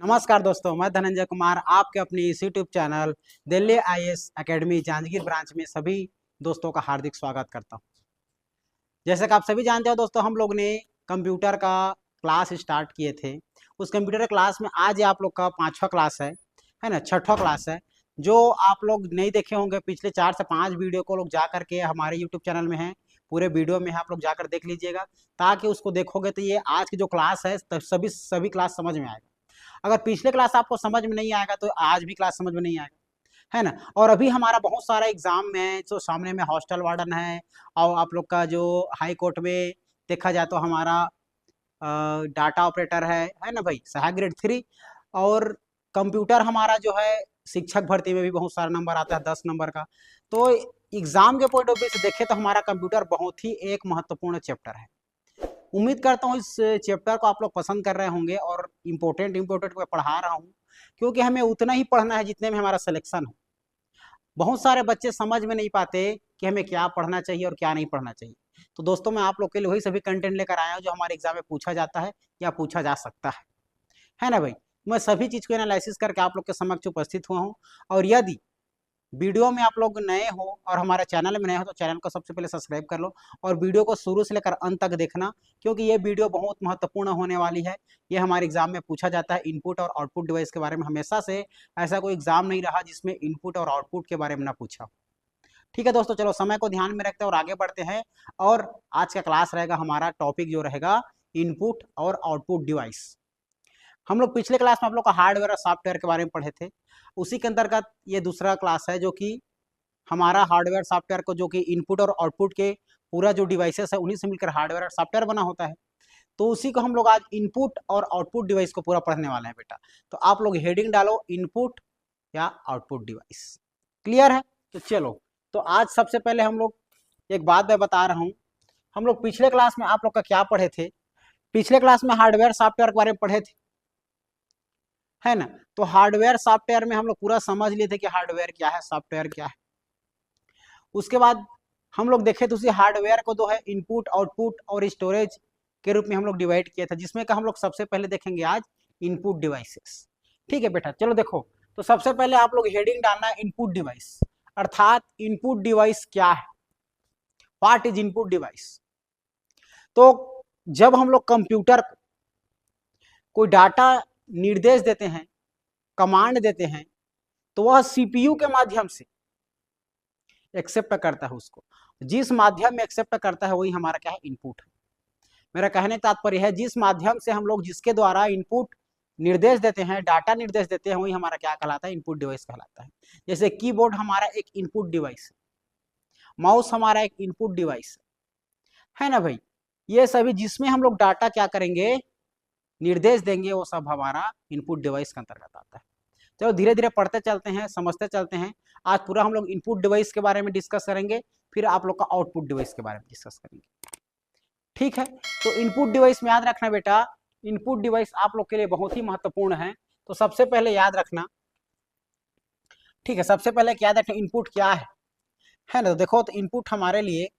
नमस्कार दोस्तों, मैं धनंजय कुमार आपके अपनी इस YouTube channel Delhi IAS academy Janjgir branch में सभी दोस्तों का हार्दिक स्वागत करता हूं। जैसे कि आप सभी जानते हो दोस्तों, हम लोग ने कंप्यूटर का क्लास स्टार्ट किए थे। उस कंप्यूटर क्लास में आज आप लोग का 5वां क्लास है ना, 6वां क्लास है। जो आप लोग नहीं देखे होंगे पिछले 4 से 5 वीडियो को लोग जा करके हमारे यूट्यूब चैनल में है, पूरे वीडियो में है, आप लोग जाकर देख लीजिएगा। ताकि उसको देखोगे तो ये आज की जो क्लास है सभी क्लास समझ में आएगा। अगर पिछले क्लास आपको समझ में नहीं आएगा तो आज भी क्लास समझ में नहीं आएगा, है ना। और अभी हमारा बहुत सारा एग्जाम में है, जो सामने में हॉस्टल वार्डन है, और आप लोग का जो हाई कोर्ट में देखा जाए तो हमारा डाटा ऑपरेटर है ना भाई, सहायक ग्रेड 3। और कंप्यूटर हमारा जो है शिक्षक भर्ती में भी बहुत सारा नंबर आता है, 10 नंबर का। तो एग्जाम के पॉइंट ऑफ व्यू से देखें तो हमारा कंप्यूटर बहुत ही एक महत्वपूर्ण चैप्टर है। उम्मीद करता हूँ इस चैप्टर को आप लोग पसंद कर रहे होंगे और इम्पोर्टेंट को पढ़ा रहा हूँ, क्योंकि हमें उतना ही पढ़ना है जितने में हमारा सिलेक्शन हो। बहुत सारे बच्चे समझ में नहीं पाते कि हमें क्या पढ़ना चाहिए और क्या नहीं पढ़ना चाहिए। तो दोस्तों, मैं आप लोग के लिए वही सभी कंटेंट लेकर आया हूँ जो हमारे एग्जाम में पूछा जाता है या पूछा जा सकता है ना भाई। मैं सभी चीज़ को एनालिसिस करके आप लोग के समक्ष उपस्थित हुआ हूँ। और यदि वीडियो में आप लोग नए हो और हमारे चैनल में नए हो तो चैनल को सबसे पहले सब्सक्राइब कर लो और वीडियो को शुरू से लेकर अंत तक देखना, क्योंकि ये वीडियो बहुत महत्वपूर्ण होने वाली है। ये हमारे एग्जाम में पूछा जाता है। इनपुट और आउटपुट डिवाइस के बारे में हमेशा से ऐसा कोई एग्जाम नहीं रहा जिसमें इनपुट और आउटपुट के बारे में ना पूछा। ठीक है दोस्तों, चलो समय को ध्यान में रखते हैं और आगे बढ़ते हैं। और आज का क्लास रहेगा, हमारा टॉपिक जो रहेगा इनपुट और आउटपुट डिवाइस। हम लोग पिछले क्लास में आप लोग का हार्डवेयर और सॉफ्टवेयर के बारे में पढ़े थे। उसी के अंतर्गत ये दूसरा क्लास है जो कि हमारा हार्डवेयर सॉफ्टवेयर को, जो कि इनपुट और आउटपुट के पूरा जो डिवाइसेस है उन्हीं से मिलकर हार्डवेयर और सॉफ्टवेयर बना होता है। तो उसी को हम लोग आज इनपुट और आउटपुट डिवाइस को पूरा पढ़ने वाले हैं बेटा। तो आप लोग हेडिंग डालो इनपुट या आउटपुट डिवाइस। क्लियर है? तो चलो, तो आज सबसे पहले हम लोग एक बात मैं बता रहा हूँ। हम लोग पिछले क्लास में आप लोग का क्या पढ़े थे? पिछले क्लास में हार्डवेयर सॉफ्टवेयर के बारे में पढ़े थे, है ना। तो हार्डवेयर सॉफ्टवेयर में हम लोग पूरा समझ लिए थे कि हार्डवेयर क्या है, सॉफ्टवेयर क्या है। उसके बाद हम लोग देखे तो उसी हार्डवेयर को जो है इनपुट आउटपुट और स्टोरेज के रूप में हम लोग डिवाइड किया था, जिसमें का हम लोग सबसे पहले देखेंगे आज इनपुट डिवाइसेस। ठीक है बेटा, चलो देखो। तो सबसे पहले आप लोग हेडिंग डालना है इनपुट डिवाइस, अर्थात इनपुट डिवाइस क्या है, व्हाट इज इनपुट डिवाइस। तो जब हम लोग कंप्यूटर को कोई डाटा निर्देश देते हैं, कमांड देते हैं, तो वह सीपीयू के माध्यम से एक्सेप्ट करता है। उसको जिस माध्यम में एक्सेप्ट करता है वही हमारा क्या है, इनपुट है। मेरा कहने का तात्पर्य है, जिस माध्यम से हम लोग जिसके द्वारा इनपुट निर्देश देते हैं, डाटा निर्देश देते हैं, वही हमारा क्या कहलाता है, इनपुट डिवाइस कहलाता है। जैसे कीबोर्ड हमारा एक इनपुट डिवाइस है, माउस हमारा एक इनपुट डिवाइस है ना भाई। ये सभी जिसमें हम लोग डाटा क्या करेंगे, निर्देश देंगे, वो सब हमारा इनपुट डिवाइस के अंतर्गत आता है। चलो धीरे धीरे पढ़ते चलते हैं, समझते चलते हैं। आज पूरा हम लोग इनपुट डिवाइस के बारे में डिस्कस करेंगे, फिर आप लोग का आउटपुट डिवाइस के बारे में डिस्कस करेंगे। ठीक है, तो इनपुट डिवाइस में याद रखना बेटा, इनपुट डिवाइस आप लोग के लिए बहुत ही महत्वपूर्ण है। तो सबसे पहले याद रखना, ठीक है, सबसे पहले याद रखना इनपुट क्या है ना। तो देखो, तो इनपुट हमारे लिए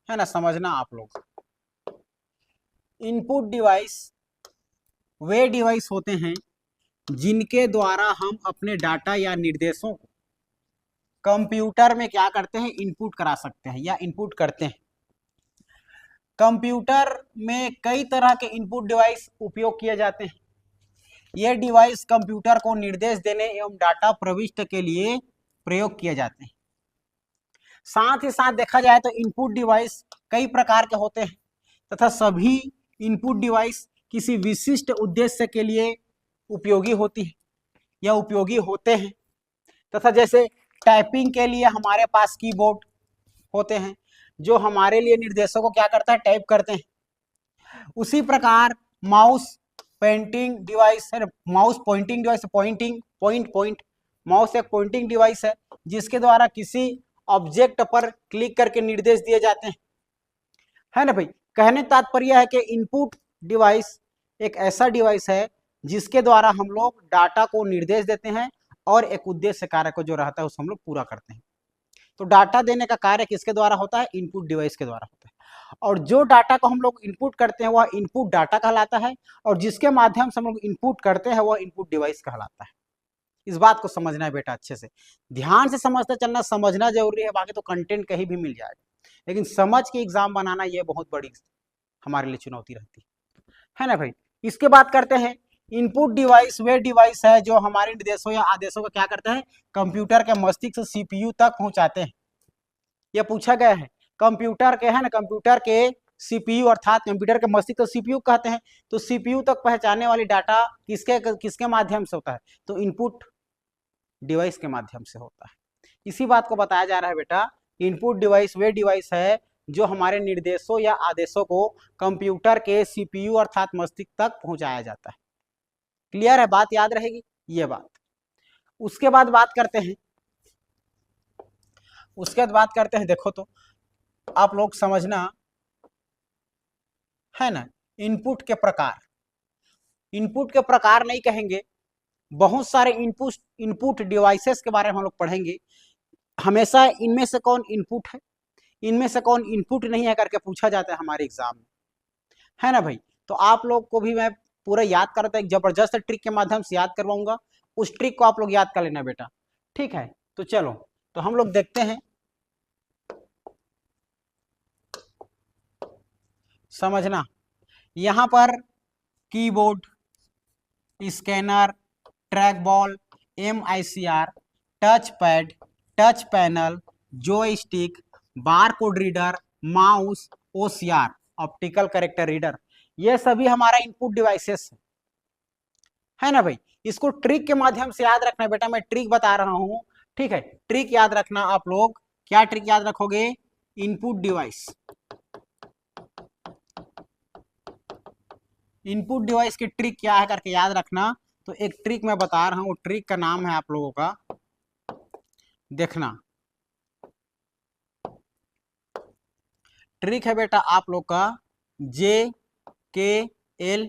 है ना, समझना आप लोग। इनपुट डिवाइस वे डिवाइस होते हैं जिनके द्वारा हम अपने डाटा या निर्देशों को कंप्यूटर में क्या करते हैं, इनपुट करा सकते हैं या इनपुट करते हैं। कंप्यूटर में कई तरह के इनपुट डिवाइस उपयोग किए जाते हैं। ये डिवाइस कंप्यूटर को निर्देश देने एवं डाटा प्रविष्ट के लिए प्रयोग किए जाते हैं। साथ ही साथ देखा जाए तो इनपुट डिवाइस कई प्रकार के होते हैं तथा सभी इनपुट डिवाइस किसी विशिष्ट उद्देश्य के लिए उपयोगी होती है या उपयोगी होते हैं। तथा जैसे टाइपिंग के लिए हमारे पास कीबोर्ड होते हैं जो हमारे लिए निर्देशों को क्या करता है, टाइप करते हैं। उसी प्रकार माउस पेंटिंग डिवाइस है, mouse pointing device, point mouse एक पॉइंटिंग डिवाइस है जिसके द्वारा किसी ऑब्जेक्ट पर क्लिक करके निर्देश दिए जाते हैं, है ना भाई। कहने तात्पर्य है कि इनपुट डिवाइस एक ऐसा डिवाइस है जिसके द्वारा हम लोग डाटा को निर्देश देते हैं और एक उद्देश्य कार्य को जो रहता है उसको हम लोग पूरा करते हैं। तो डाटा देने का कार्य किसके द्वारा होता है, इनपुट डिवाइस के द्वारा होता है। और जो डाटा को हम लोग इनपुट करते हैं वह इनपुट डाटा कहलाता है, और जिसके माध्यम से हम लोग इनपुट करते हैं वह इनपुट डिवाइस कहलाता है। इस बात को समझना है बेटा, अच्छे से ध्यान से समझते चलना, समझना जरूरी है, बाकी तो कंटेंट कहीं भी मिल जाएगा, लेकिन समझ के एग्जाम बनाना यह बहुत बड़ी हमारे लिए चुनौती रहती है ना भाई। इसके बात करते हैं, इनपुट डिवाइस वे डिवाइस है जो हमारे निर्देशों या आदेशों को क्या करते हैं, कंप्यूटर के मस्तिष्क से सीपीयू तक पहुंचाते हैं। यह पूछा गया है, कंप्यूटर के है ना, कंप्यूटर के सीपीयू अर्थात कंप्यूटर के मस्तिष्क को सीपीयू कहते हैं, तो सीपीयू तक पहुंचाने वाली डाटा किसके माध्यम से होता है, तो इनपुट डिवाइस के माध्यम से होता है। इसी बात को बताया जा रहा है बेटा, इनपुट डिवाइस वे डिवाइस है जो हमारे निर्देशों या आदेशों को कंप्यूटर के सीपीयू अर्थात मस्तिष्क तक पहुंचाया जाता है। क्लियर है, बात याद रहेगी ये बात। उसके बाद बात करते हैं, देखो तो आप लोग समझना है ना, इनपुट के प्रकार नहीं कहेंगे, बहुत सारे इनपुट डिवाइसेस के बारे में हम लोग पढ़ेंगे। हमेशा इनमें से कौन इनपुट है, इनमें से कौन इनपुट नहीं है करके पूछा जाता है हमारे एग्जाम में, है ना भाई। तो आप लोग को भी मैं पूरा याद करता एक जबरदस्त ट्रिक के माध्यम से याद करवाऊंगा, उस ट्रिक को आप लोग याद कर लेना बेटा, ठीक है। तो चलो, तो हम लोग देखते हैं, समझना, यहां पर keyboard, scanner, track ball, MICR, touch pad, touch panel, joystick, barcode reader, mouse, OCR, optical character reader, ये सभी हमारा इनपुट डिवाइसेस है ना भाई। इसको ट्रिक के माध्यम से याद रखना बेटा, मैं ट्रिक बता रहा हूं, ठीक है। ट्रिक याद रखना आप लोग, क्या ट्रिक याद रखोगे, इनपुट डिवाइस, इनपुट डिवाइस की ट्रिक क्या है करके याद रखना। तो एक ट्रिक मैं बता रहा हूं, ट्रिक का नाम है आप लोगों का, देखना, ट्रिक है बेटा आप लोग का JKL,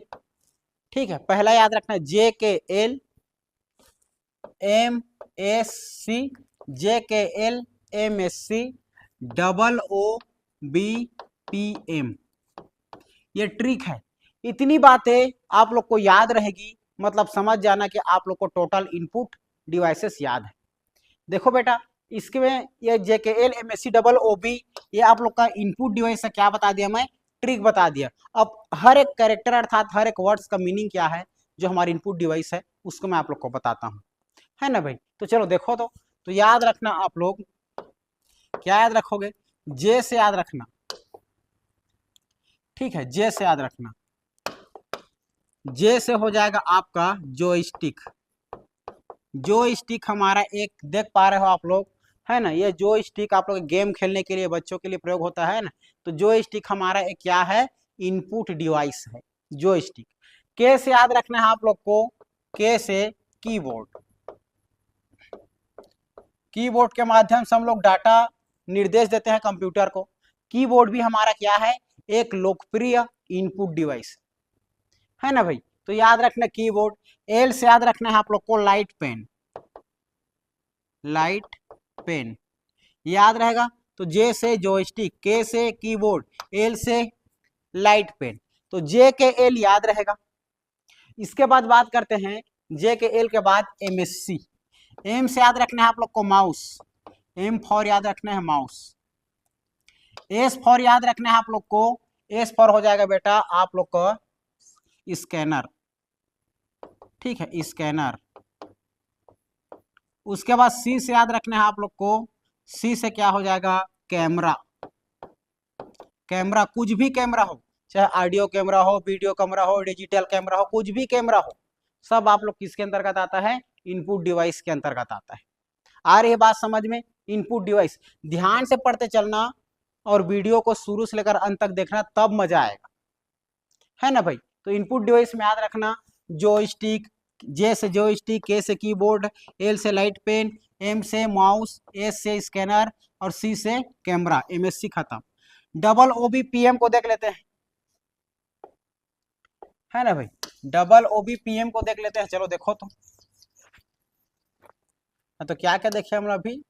ठीक है। पहला याद रखना JKL MSC, JKL MSC OOBPM, ये ट्रिक है। इतनी बातें आप लोग को याद रहेगी, मतलब समझ जाना कि आप लोग को टोटल इनपुट डिवाइसेस याद है। देखो बेटा, इसके में ये JKL MSC OOB, ये आप लोग का इनपुट डिवाइस है, क्या बता दिया मैं, ट्रिक बता दिया। अब हर एक कैरेक्टर अर्थात हर एक वर्ड्स का मीनिंग क्या है जो हमारी इनपुट डिवाइस है, उसको मैं आप लोग को बताता हूँ, है ना भाई। तो चलो देखो, तो याद रखना आप लोग, क्या याद रखोगे, जे से याद रखना, ठीक है, जे से याद रखना। जे से हो जाएगा आपका जॉयस्टिक, जॉयस्टिक हमारा एक देख पा रहे हो आप लोग, है ना, ये जॉयस्टिक आप लोग गेम खेलने के लिए, बच्चों के लिए प्रयोग होता है ना। तो जॉयस्टिक हमारा एक क्या है, इनपुट डिवाइस है जॉयस्टिक। के से याद रखना है आप लोग को, के से कीबोर्ड, कीबोर्ड के माध्यम से हम लोग डाटा निर्देश देते हैं कंप्यूटर को। कीबोर्ड भी हमारा क्या है, एक लोकप्रिय इनपुट डिवाइस है ना भाई। तो याद रखना कीबोर्ड। एल से याद रखना है आप लोग को लाइट पेन, लाइट पेन याद रहेगा। तो जे से जॉयस्टिक, के से कीबोर्ड, एल से लाइट पेन, तो जे के एल याद रहेगा। इसके बाद बात करते हैं जे के एल के बाद MSC, एम से याद रखना है आप लोग को माउस, एम फॉर याद रखना है माउस। एस फॉर याद रखना है आप लोग को, एस फॉर हो जाएगा बेटा आप लोग का स्कैनर, ठीक है, स्कैनर। उसके बाद सी से याद रखना है आप लोग को, सी से क्या हो जाएगा, कैमरा, कैमरा, कुछ भी कैमरा हो, चाहे ऑडियो कैमरा हो, वीडियो कैमरा हो, डिजिटल कैमरा हो, कुछ भी कैमरा हो, सब आप लोग किसके अंतर्गत आता है, इनपुट डिवाइस के अंतर्गत आता है। आ रही है बात समझ में, इनपुट डिवाइस। ध्यान से पढ़ते चलना और वीडियो को शुरू से लेकर अंत तक देखना, तब मजा आएगा, है ना भाई। तो इनपुट डिवाइस में याद रखना जॉयस्टिक, जे से जॉयस्टिक, के से कीबोर्ड, एल से लाइट पेन, एम से माउस, एस से स्कैनर और सी से कैमरा। MSC खत्म। OOBPM को देख लेते हैं, है ना भाई, OOBPM को देख लेते हैं। चलो देखो तो क्या क्या देखे हम लोग अभी,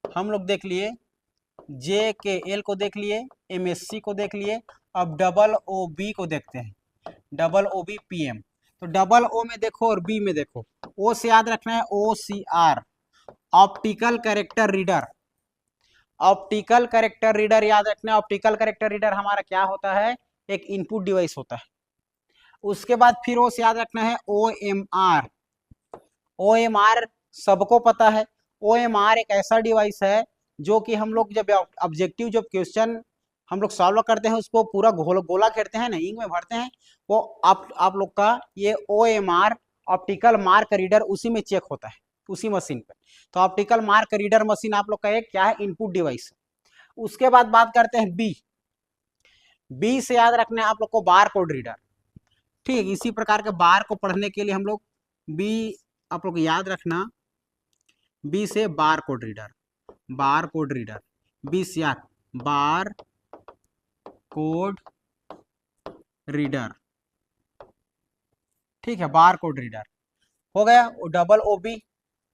हम लोग देख लिए JKL को देख लिए, MSc को देख लिए। अब डबल ओ बी को देखते हैं, डबल ओ बी PM। तो डबल ओ में देखो और बी में देखो। ओ से याद रखना है OCR, optical character reader. Optical character reader याद रखना है। ऑप्टिकल कैरेक्टर रीडर हमारा क्या होता है, एक इनपुट डिवाइस होता है। उसके बाद फिर ओ से याद रखना है OMR। OMR सबको पता है। OMR एक ऐसा डिवाइस है जो कि हम लोग जब ऑब्जेक्टिव जब क्वेश्चन हम लोग सॉल्व करते हैं उसको पूरा गोला घेरते हैं ना, इंक में भरते हैं, वो आप लोग का ये OMR ऑप्टिकल मार्क रीडर उसी में चेक होता है, उसी मशीन पे। तो ऑप्टिकल मार्क रीडर मशीन आप लोग का एक क्या है, इनपुट डिवाइस। उसके बाद बात करते हैं बी। बी से याद रखना है आप लोग को बार कोड रीडर। ठीक, इसी प्रकार के बार को पढ़ने के लिए हम लोग बी आप लोग याद रखना, बी से bar code reader, bar code reader, B से याद बार कोड रीडर। ठीक है, बार कोड रीडर हो गया। डबल ओ बी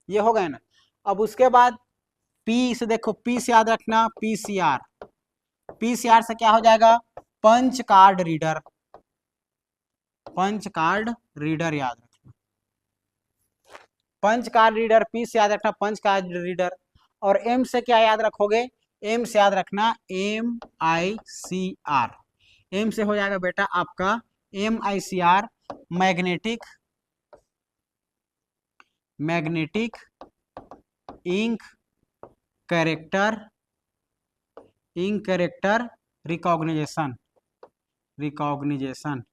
ये हो गया ना। अब उसके बाद पी से देखो, पी से याद रखना PCR। PCR से क्या हो जाएगा, punch card reader, punch card reader याद रखना, पंच कार्ड रीडर। पी से याद रखना पंच कार्ड रीडर। और एम से क्या याद रखोगे, एम से याद रखना MICR। एम से हो जाएगा बेटा आपका MICR, magnetic, magnetic ink character, ink character recognition, recognition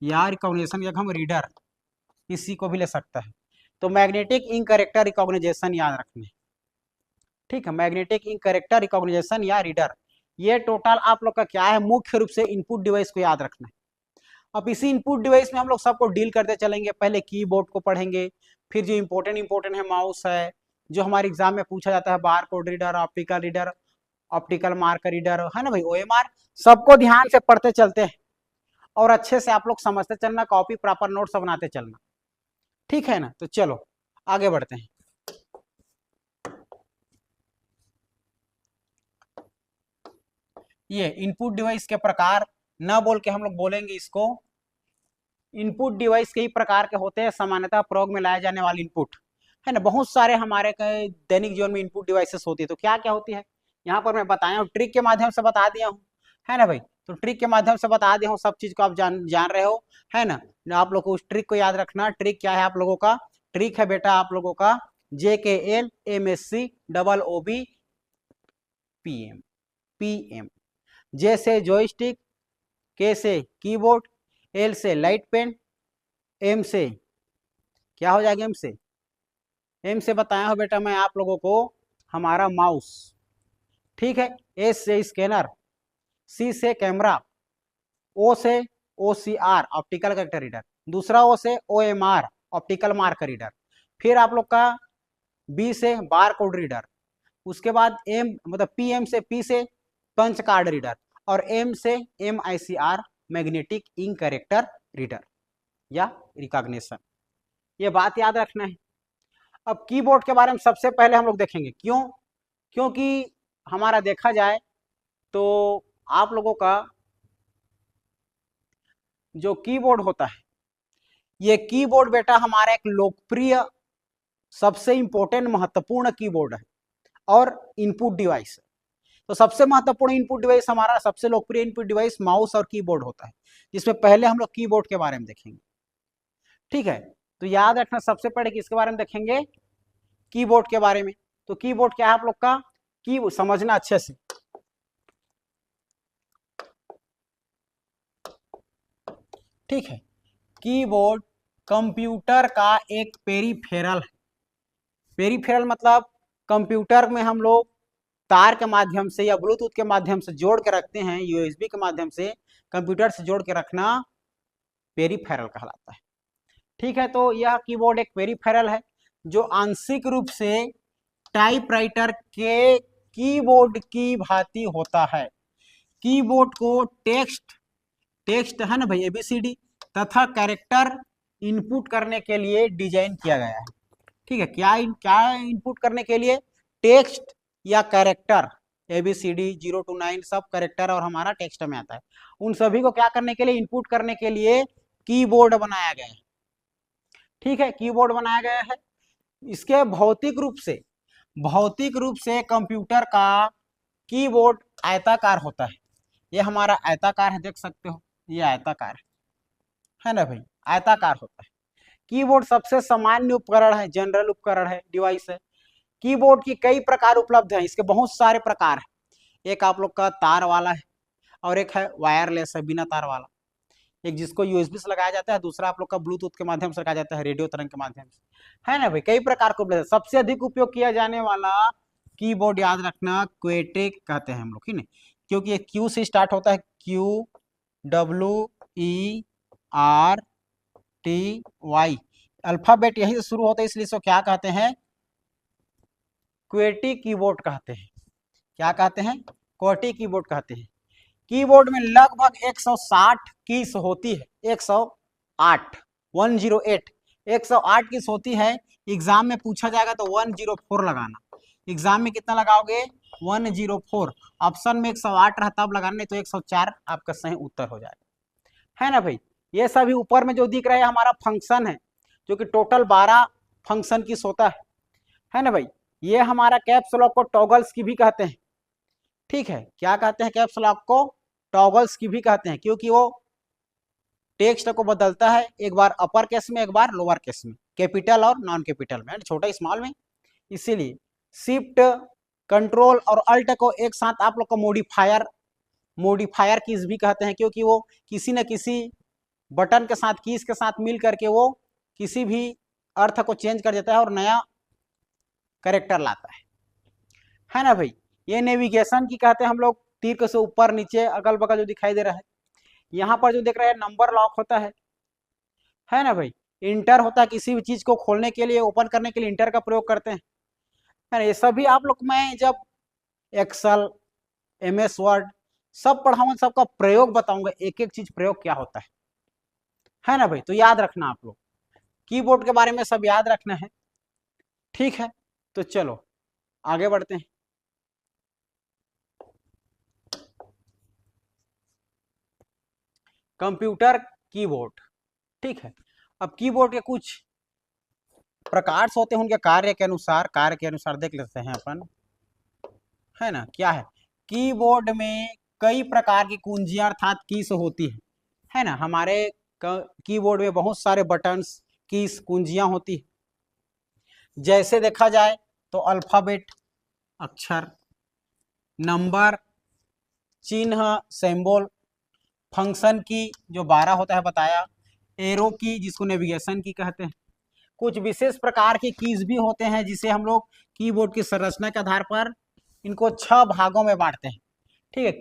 या रिकॉग्निजेशन या हम रीडर इसी को भी ले सकता है। तो मैग्नेटिक इंक कैरेक्टर रिकॉग्निजेशन याद रखने। ठीक है, मैग्नेटिक इंक कैरेक्टर रिकॉग्निजेशन या रीडर, ये टोटल आप लोग का क्या है, मुख्य रूप से इनपुट डिवाइस को याद रखना है। अब इसी इनपुट डिवाइस में हम लोग सबको डील करते चलेंगे। पहले कीबोर्ड को पढ़ेंगे, फिर जो इंपॉर्टेंट है माउस है, जो हमारे एग्जाम में पूछा जाता है बार code reader, optical marker reader, है ना भाई, OMR। सबको ध्यान से पढ़ते चलते हैं और अच्छे से आप लोग समझते चलना, कॉपी प्रॉपर नोट्स बनाते चलना। ठीक है ना, तो चलो आगे बढ़ते हैं। ये इनपुट डिवाइस के प्रकार ना बोल के हम लोग बोलेंगे इसको, इनपुट डिवाइस कई प्रकार के होते हैं, सामान्यतः प्रयोग में लाए जाने वाले इनपुट, है ना। बहुत सारे हमारे दैनिक जीवन में इनपुट डिवाइसेस होती है। तो क्या क्या होती है यहाँ पर मैं बताया हूँ, ट्रिक के माध्यम से बता दिया हूँ, है ना भाई। तो ट्रिक के माध्यम से बता दिया हूँ, सब चीज को आप जान रहे हो, है ना। आप लोग को उस ट्रिक को याद रखना। ट्रिक क्या है आप लोगों का, ट्रिक है बेटा आप लोगों का JKL MSc OOB PM। J से जॉयस्टिक, K से कीबोर्ड, L से लाइट पेन, M से क्या हो जाएगा, M से बताया हो बेटा मैं आप लोगों को हमारा माउस। ठीक है, S से स्कैनर, C से कैमरा, O से OCR ऑप्टिकल कैरेक्टर रीडर, दूसरा O से OMR ऑप्टिकल मार्कर रीडर, फिर आप लोग का B से बार कोड रीडर, उसके बाद M मतलब PM से P से पंच कार्ड रीडर, और M से MICR magnetic ink character reader या रिकॉग्निशन। ये बात याद रखना है। अब कीबोर्ड के बारे में सबसे पहले हम लोग देखेंगे, क्यों, क्योंकि हमारा देखा जाए तो आप लोगों का जो कीबोर्ड होता है, ये कीबोर्ड बेटा हमारा एक लोकप्रिय, सबसे इंपॉर्टेंट महत्वपूर्ण कीबोर्ड है और इनपुट डिवाइस है। तो सबसे महत्वपूर्ण इनपुट डिवाइस हमारा, सबसे लोकप्रिय इनपुट डिवाइस माउस और कीबोर्ड होता है, जिसमें पहले हम लोग कीबोर्ड के बारे में देखेंगे। ठीक है, तो याद रखना सबसे पहले किसके बारे में देखेंगे, कीबोर्ड के बारे में। तो कीबोर्ड क्या है आप लोग का, की समझना अच्छे से। ठीक है, कीबोर्ड कंप्यूटर का एक पेरिफेरल है। पेरिफेरल मतलब कंप्यूटर में हम लोग तार के माध्यम से या ब्लूटूथ के माध्यम से जोड़ के रखते हैं, USB के माध्यम से कंप्यूटर से जोड़ के रखना पेरिफेरल कहलाता है। ठीक है, तो यह कीबोर्ड एक पेरिफेरल है जो आंशिक रूप से टाइपराइटर के कीबोर्ड की भांति होता है। कीबोर्ड को टेक्स्ट है ना भाई, ABCD तथा कैरेक्टर इनपुट करने के लिए डिजाइन किया गया है। ठीक है, क्या इनपुट करने के लिए, टेक्स्ट या कैरेक्टर ABCD 0 to 9 सब कैरेक्टर और हमारा टेक्स्ट में आता है। उन सभी को क्या करने के लिए, इनपुट करने के लिए कीबोर्ड बनाया गया है। ठीक है, कीबोर्ड बनाया गया है। इसके भौतिक रूप से कंप्यूटर का कीबोर्ड आयताकार होता है। ये हमारा आयताकार है, देख सकते हो, ये आयताकार है ना भाई, आयताकार होता है। कीबोर्ड सबसे सामान्य उपकरण है, जनरल उपकरण है, डिवाइस है। कीबोर्ड की कई प्रकार उपलब्ध हैं, इसके बहुत सारे प्रकार हैं। एक आप लोग का तार वाला है और एक है वायरलेस है, बिना तार वाला। एक जिसको यूएसबी से लगाया जाता है, दूसरा आप लोग का ब्लूटूथ के माध्यम से लगाया जाता है, रेडियो तरंग के माध्यम से, है ना भाई। कई प्रकार के उपलब्ध है। सबसे अधिक उपयोग किया जाने वाला कीबोर्ड याद रखना क्वेटिक कहते हैं हम लोग, ठीक है, क्योंकि ये क्यू से स्टार्ट होता है, QWERTY, अल्फाबेट यही से शुरू होता है, इसलिए इसको क्या कहते हैं, क्वेटी कीबोर्ड कहते हैं। क्या कहते हैं, क्वेटी कीबोर्ड कहते हैं। कीबोर्ड में लगभग 160 कीज होती है, 108 108 कीज होती है। एग्जाम में पूछा जाएगा तो 104 लगाना। एग्जाम में कितना लगाओगे, 104। ऑप्शन में 108 रहा तब लगाना, नहीं तो 104 आपका सही उत्तर हो जाएगा, है ना भाई। ये सभी ऊपर में जो दिख रहा है हमारा फंक्शन है, जो कि टोटल 12 फंक्शन की होता है ना भाई। ये हमारा कैप्स लॉक को टॉगल्स की भी कहते हैं। ठीक है, क्या कहते हैं, कैप्स लॉक को टॉगल्स की भी कहते हैं, क्योंकि वो टेक्स्ट को बदलता है, एक बार अपर केस में, एक बार लोअर केस में, कैपिटल और नॉन कैपिटल में, छोटा स्मॉल में। इसीलिए शिफ्ट, कंट्रोल और अल्ट को एक साथ आप लोग को मॉडिफायर कीज भी कहते हैं, क्योंकि वो किसी न किसी बटन के साथ, कीज के साथ मिल करके वो किसी भी अर्थ को चेंज कर देता है और नया कैरेक्टर लाता है ना भाई। ये नेविगेशन की कहते हैं हम लोग, तीर के से ऊपर नीचे अगल बगल जो दिखाई दे रहा है। यहाँ पर जो देख रहे हैं नंबर लॉक होता है ना भाई। इंटर होता है, किसी भी चीज को खोलने के लिए, ओपन करने के लिए इंटर का प्रयोग करते हैं, है ना। ये सभी आप लोग, मैं जब एक्सेल, MS वर्ड सब पढ़ाऊंगा, सबका प्रयोग बताऊंगा, एक एक चीज प्रयोग क्या होता है ना भाई। तो याद रखना आप लोग, कीबोर्ड के बारे में सब याद रखना है, ठीक है। तो चलो आगे बढ़ते हैं। कंप्यूटर कीबोर्ड, ठीक है। अब कीबोर्ड के कुछ प्रकार होते हैं, उनके कार्य के अनुसार देख लेते हैं अपन, है ना। क्या है, कीबोर्ड में कई प्रकार की कुंजियां अर्थात कीज होती है ना। हमारे कीबोर्ड में बहुत सारे बटन्स, कीज, कुंजियां होती है। जैसे देखा जाए तो अल्फाबेट, अक्षर, नंबर, चिन्ह, सिंबल, फंक्शन की जो 12 होता है बताया, एरो की जिसको नेविगेशन की कहते हैं। कुछ विशेष प्रकार के कीज भी होते हैं, जिसे हम लोग कीबोर्ड की संरचना के आधार पर इनको 6 भागों में बांटते हैं, ठीक है।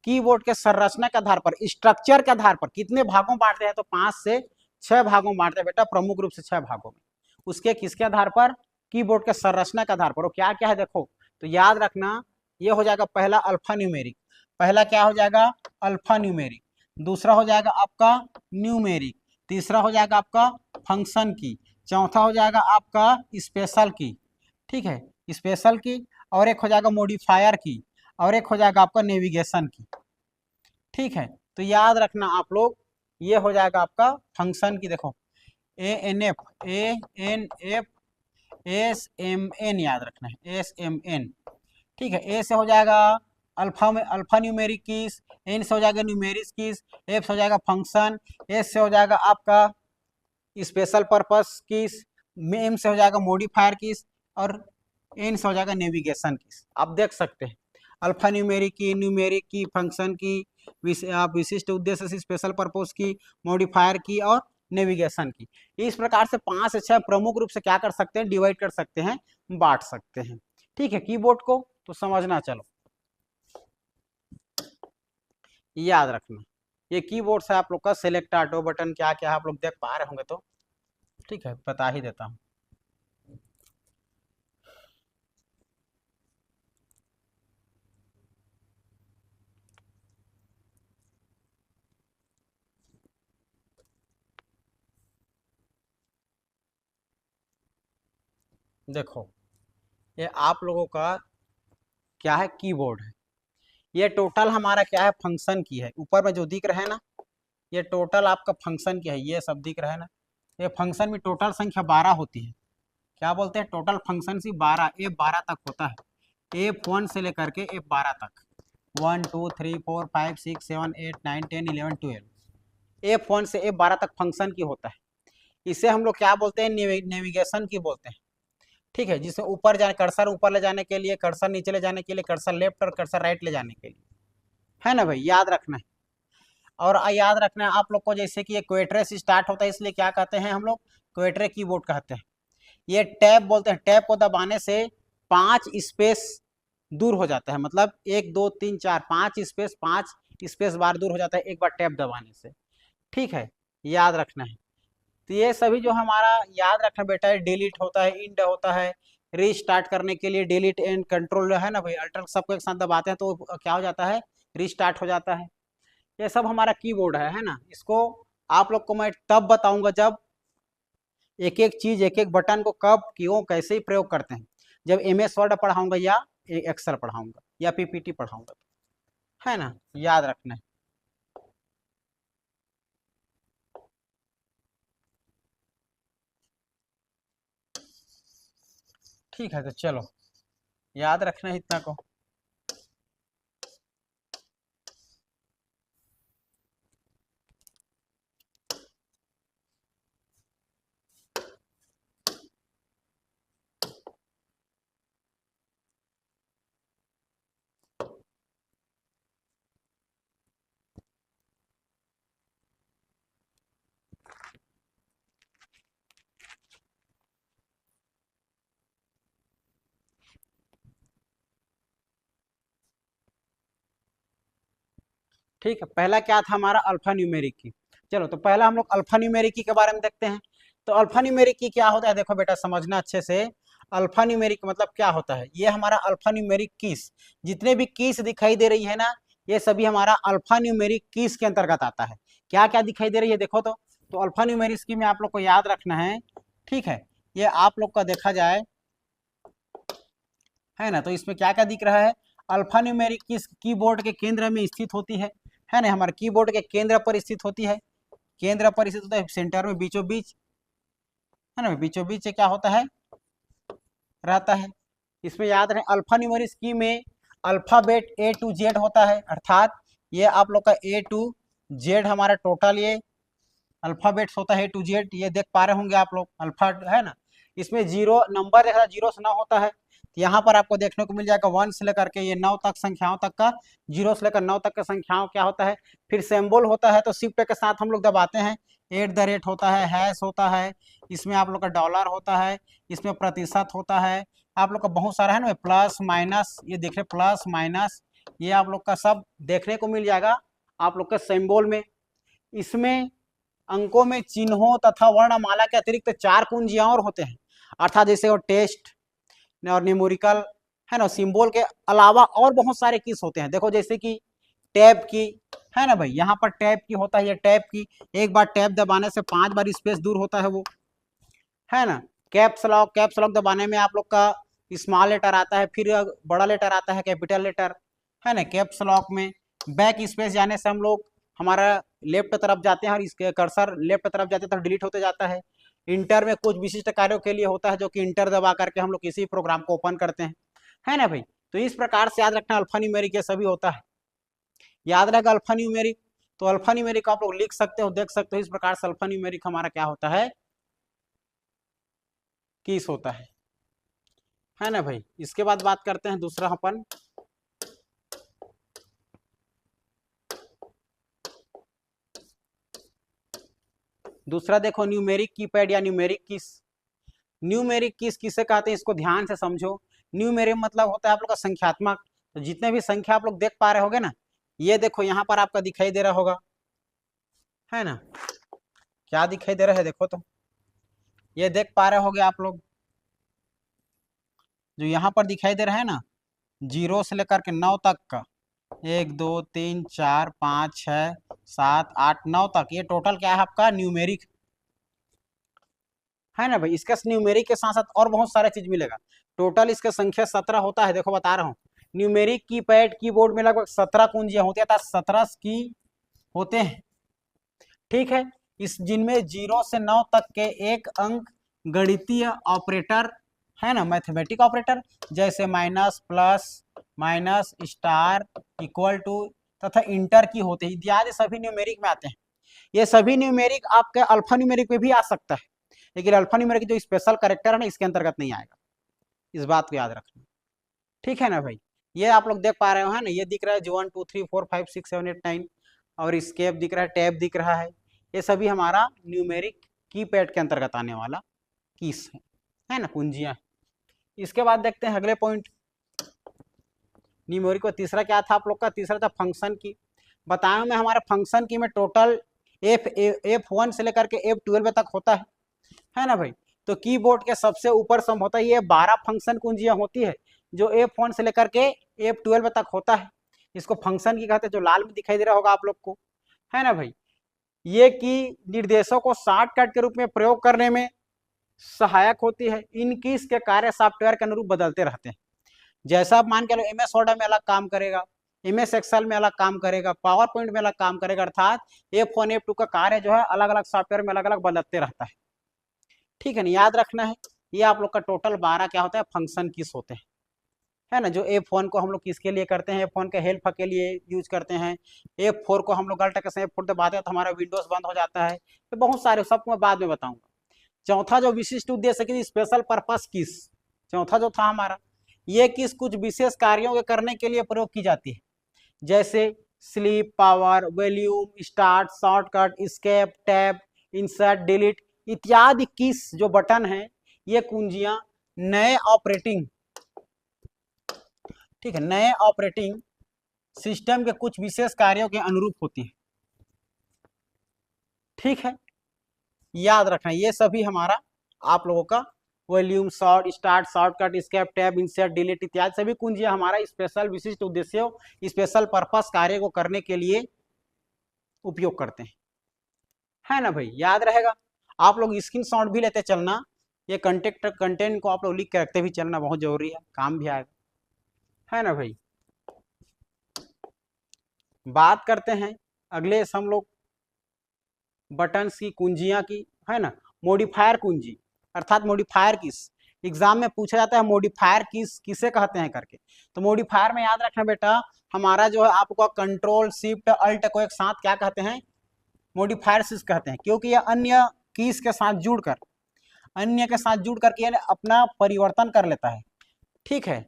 कीबोर्ड के संरचना के आधार पर, स्ट्रक्चर के आधार पर कितने भागों बांटते हैं, तो 5 से 6 भागों बांटते हैं बेटा, प्रमुख रूप से 6 भागों में। उसके किसके आधार पर, कीबोर्ड के संरचना के आधार पर। वो क्या क्या है देखो, तो याद रखना, ये हो जाएगा पहला अल्फा न्यूमेरिक, पहला क्या हो जाएगा, अल्फा न्यूमेरिक। दूसरा हो जाएगा आपका न्यूमेरिक। तीसरा हो जाएगा आपका फंक्शन की। चौथा हो जाएगा आपका स्पेशल की, ठीक है, स्पेशल की। और एक हो जाएगा मॉडिफायर की, और एक हो जाएगा आपका नेविगेशन की, ठीक है। तो याद रखना आप लोग, ये हो जाएगा आपका फंक्शन की। देखो ANF SMN, याद रखना है SMN, ठीक है। ए से हो जाएगा अल्फा न्यूमेरिक कीज, एन से हो जाएगा न्यूमेरिक कीज, एफ से हो जाएगा फंक्शन, एस से हो जाएगा आपका स्पेशल पर्पस कीज, एम से हो जाएगा मॉडिफायर कीज, और एन से हो जाएगा नेविगेशन कीज। आप देख सकते हैं अल्फा न्यूमेरिक की, फंक्शन की, विशिष्ट उद्देश्य से, स्पेशल पर्पस की, मॉडिफायर की और नेविगेशन की। इस प्रकार से 5 से 6 प्रमुख रूप से क्या कर सकते हैं, डिवाइड कर सकते हैं, बांट सकते हैं, ठीक है। कीबोर्ड को तो समझना, चलो याद रखना। ये कीबोर्ड से आप लोग का सिलेक्ट, ऑटो, बटन, क्या क्या आप लोग देख पा रहे होंगे, तो ठीक है, बता ही देता हूं। देखो, ये आप लोगों का क्या है, कीबोर्ड है। ये टोटल हमारा क्या है, फंक्शन की है। ऊपर में जो दिख रहा है ना, ये टोटल आपका फंक्शन की है, ये सब दिख रहा है ना। ये फंक्शन में टोटल संख्या 12 होती है। क्या बोलते हैं, टोटल फंक्शन सी 12, F12 तक होता है। F1 से लेकर के F12 तक, 1 2 3 4 5 6 7 8 9 10 11 12, F1 से F12 तक फंक्शन की होता है। इसे हम लोग क्या बोलते हैं, नेविगेशन की बोलते हैं। ठीक है, जिसमें ऊपर जाने, कर्सर ऊपर ले जाने के लिए, कर्सर नीचे ले जाने के लिए, कर्सर लेफ्ट और कर्सर राइट ले जाने के लिए, है ना भाई, याद रखना है। और याद रखना है आप लोग को, जैसे कि ये क्वेट्रे से स्टार्ट होता है, इसलिए क्या कहते हैं हम लोग, क्वेट्रे कीबोर्ड कहते हैं। ये टैब बोलते हैं, टैब को दबाने से 5 स्पेस दूर हो जाता है, मतलब 1 2 3 4 5 स्पेस बार दूर हो जाता है एक बार टैब दबाने से। ठीक है, याद रखना है। तो ये सभी जो हमारा याद रखना बेटा है, डिलीट होता है, इंड होता है, रीस्टार्ट करने के लिए डिलीट एंड कंट्रोल है ना भाई, अल्टर सबको एक साथ दबाते हैं तो क्या हो जाता है, रीस्टार्ट हो जाता है। ये सब हमारा कीबोर्ड है ना। इसको आप लोग को मैं तब बताऊंगा जब एक एक चीज, एक एक बटन को कब क्यों कैसे ही प्रयोग करते हैं, जब MS वर्ड पढ़ाऊंगा या एक्सेल पढ़ाऊंगा या PPT पढ़ाऊंगा, है ना, याद रखना है। ठीक है, तो चलो याद रखना है इतना को। ठीक है, पहला क्या था हमारा, अल्फा न्यूमेरिक की। चलो तो पहला हम लोग अल्फा न्यूमेरिक की के बारे में देखते हैं। तो अल्फा न्यूमेरिक की क्या होता है, देखो बेटा समझना अच्छे से। अल्फा न्यूमेरिक मतलब क्या होता है, ये हमारा अल्फा न्यूमेरिक कीस, जितने भी कीस दिखाई दे रही है ना, ये सभी हमारा अल्फा न्यूमेरिक कीस के अंतर्गत आता है। क्या क्या दिखाई दे रही है देखो तो अल्फा न्यूमेरिक की में आप लोग को याद रखना है। ठीक है, ये आप लोग का देखा जाए, है ना, तो इसमें क्या क्या दिख रहा है, अल्फा न्यूमेरिक कीज कीबोर्ड के केंद्र में स्थित होती है ना, हमारे कीबोर्ड के केंद्र पर स्थित होती है, केंद्र पर स्थित होता है, सेंटर में बीचों बीच, है ना, बीचों बीच से क्या होता है, रहता है। इसमें याद रहे अल्फा न्यूमेरिक की में अल्फाबेट A to Z होता है, अर्थात ये आप लोग का A to Z हमारा टोटल ये अल्फाबेट्स होता है A to Z, ये देख पा रहे होंगे आप लोग, अल्फा है ना। इसमें जीरो नंबर देखा, जीरो से 9 होता है, यहाँ पर आपको देखने को मिल जाएगा 1 से लेकर के ये 9 तक संख्याओं तक का, 0 से लेकर 9 तक का संख्याओं क्या होता है। फिर सिंबल होता है, तो शिफ्ट के साथ हम लोग दबाते हैं, @ होता है, हैश होता है, इसमें आप लोग का डॉलर होता है, इसमें प्रतिशत होता है, आप लोग का बहुत सारा है ना, प्लस माइनस, ये देख रहे प्लस माइनस, ये आप लोग का सब देखने को मिल जाएगा आप लोग के सिंबल में। इसमें अंकों में चिन्हों तथा वर्णमाला के अतिरिक्त 4 कुंजियां और होते हैं, अर्थात जैसे वो टेस्ट और न्यूमेरिकल, है ना, सिंबल के अलावा और बहुत सारे कीज होते हैं। देखो जैसे कि टैब की, है ना भाई, यहाँ पर टैब की होता है, ये टैब की, एक बार टैब दबाने से 5 बार स्पेस दूर होता है वो, है ना। कैप्स लॉक दबाने में आप लोग का स्मॉल लेटर आता है, फिर बड़ा लेटर आता है, कैपिटल लेटर, है ना। कैप्स लॉक में बैक स्पेस जाने से हम लोग हमारा लेफ्ट तरफ जाते हैं, और इसके कर्सर लेफ्ट तरफ जाते हैं तो डिलीट होते जाता है। इंटर में कुछ विशिष्ट कार्यों के लिए होता है, जो कि इंटर दबा करके हम लोग किसी प्रोग्राम को ओपन करते हैं, है ना भाई। तो इस प्रकार से याद रखना, अल्फा न्यूमेरिक ये सभी होता है, याद रहेगा अल्फा न्यूमेरिक। तो अल्फा न्यूमेरिक आप लोग लिख सकते हो, देख सकते हो, इस प्रकार से अल्फा न्यूमेरिक हमारा क्या होता है, कीस होता है ना भाई। इसके बाद बात करते हैं दूसरा अपन, दूसरा देखो न्यूमेरिक कीपैड या न्यूमेरिक कीस। न्यूमेरिक कीस किसे कहते हैं, इसको ध्यान से समझो। न्यूमेरिक मतलब होता है आप लोग का संख्यात्मक, तो जितने भी संख्या आप लोग देख पा रहे होगे ना, ये देखो यहाँ पर आपका दिखाई दे रहा होगा, है ना, क्या दिखाई दे रहा है देखो, तो ये देख पा रहे होगे आप लोग, जो यहाँ पर दिखाई दे रहा है ना, 0 से लेकर के 9 तक का, 1 2 3 4 5 6 7 8 9 तक, ये टोटल क्या है आपका, न्यूमेरिक, है ना भाई। इसका न्यूमेरिक के साथ साथ और बहुत सारे चीज मिलेगा। टोटल इसका संख्या 17 होता है, देखो बता रहा हूँ, न्यूमेरिक कीपैड कीबोर्ड में लगभग 17 कुंजियां होती है, अर्थात 17 की होते हैं। ठीक है, इस जिनमें 0 से 9 तक के एक अंक गणितीय ऑपरेटर है ना, मैथमेटिक ऑपरेटर जैसे minus, plus, minus, star, equal to तथा इंटर की होते हैं, इत्यादि सभी न्यूमेरिक में आते हैं। ये सभी न्यूमेरिक आपके अल्फा न्यूमेरिक में भी आ सकता है, लेकिन अल्फा न्यूमेरिक जो स्पेशल कैरेक्टर है ना, इसके अंतर्गत नहीं आएगा, इस बात को याद रखना। ठीक है ना भाई, ये आप लोग देख पा रहे हो है ना, ये दिख रहा है जो 1 2 3 4 5 6 7 8 9 और स्केप दिख रहा है, टैब दिख रहा है, ये सभी हमारा न्यूमेरिक कीपैड के अंतर्गत आने वाला कीज है ना, कुंजियां। इसके बाद देखते हैं अगले पॉइंट, न्यूमेरिक का तीसरा क्या था आप लोग का, तीसरा था फंक्शन की। बताया मैं हमारे फंक्शन की में टोटल F1 से लेकर के F12 तक होता है ना भाई। तो कीबोर्ड के सबसे ऊपर सम होता है, ये 12 फंक्शन कुंजियां होती है जो F1 से लेकर के F12 तक होता है, इसको फंक्शन की कहते हैं, जो लाल में दिखाई दे रहा होगा आप लोग को, है ना भाई। ये की निर्देशों को शॉर्टकट के रूप में प्रयोग करने में सहायक होती है। इन कीज के कार्य सॉफ्टवेयर के अनुरूप बदलते रहते हैं। जैसा आप मान के लो MS वर्ड में अलग काम करेगा, MS एक्सेल में अलग काम करेगा, पावर पॉइंट में अलग काम करेगा, अर्थात F1 F2 का कार्य जो है अलग अलग सॉफ्टवेयर में अलग अलग बदलते रहता है। ठीक है ना, याद रखना है। ये आप लोग का टोटल 12 क्या होता है, फंक्शन कीज होते हैं, है ना। जो F1 को हम लोग किसके लिए करते हैं, F1 के हेल्प के लिए यूज करते हैं। F4 को हम लोग गलत के F4 दबाते हैं तो हमारा विंडोज बंद हो जाता है। तो बहुत सारे, सबको मैं बाद में बताऊंगा। चौथा जो विशिष्ट उद्देश्य की स्पेशल पर्पस कीज, चौथा जो था हमारा, ये कीज कुछ विशेष कार्यों के करने के लिए प्रयोग की जाती है, जैसे sleep, power, volume, start, shortcut, escape, tab, insert, delete इत्यादि कीज जो बटन है, ये कुंजियां नए ऑपरेटिंग, ठीक है, नए ऑपरेटिंग सिस्टम के कुछ विशेष कार्यों के अनुरूप होती है। ठीक है, याद रखना, ये सभी हमारा आप लोगों का volume, short, start, shortcut, escape, tab, insert, delete इत्यादि सभी कुंजियां हमारा स्पेशल विशिष्ट उद्देश्यों, स्पेशल पर्पस कार्य को करने के लिए उपयोग करते हैं, है ना भाई, याद रहेगा। आप लोग स्क्रीनशॉट भी लेते चलना, ये कंटेंट को आप लोग लिख के रखते भी चलना, बहुत जरूरी है, काम भी आएगा, है ना भाई। बात करते हैं अगले हम लोग बटन्स की, कुंजियां की, है ना। मॉडिफायर कुंजी अर्थात मॉडिफायर कीज, एग्जाम में पूछा जाता है मॉडिफायर कीज किसे कहते हैं करके। तो मॉडिफायर में याद रखना बेटा, हमारा जो है आपको कंट्रोल शिफ्ट अल्ट को एक साथ क्या कहते हैं, मॉडिफायर कीज कहते हैं, क्योंकि ये अन्य कीज के साथ जुड़कर, अन्य के साथ जुड़ करके अपना परिवर्तन कर लेता है। ठीक है,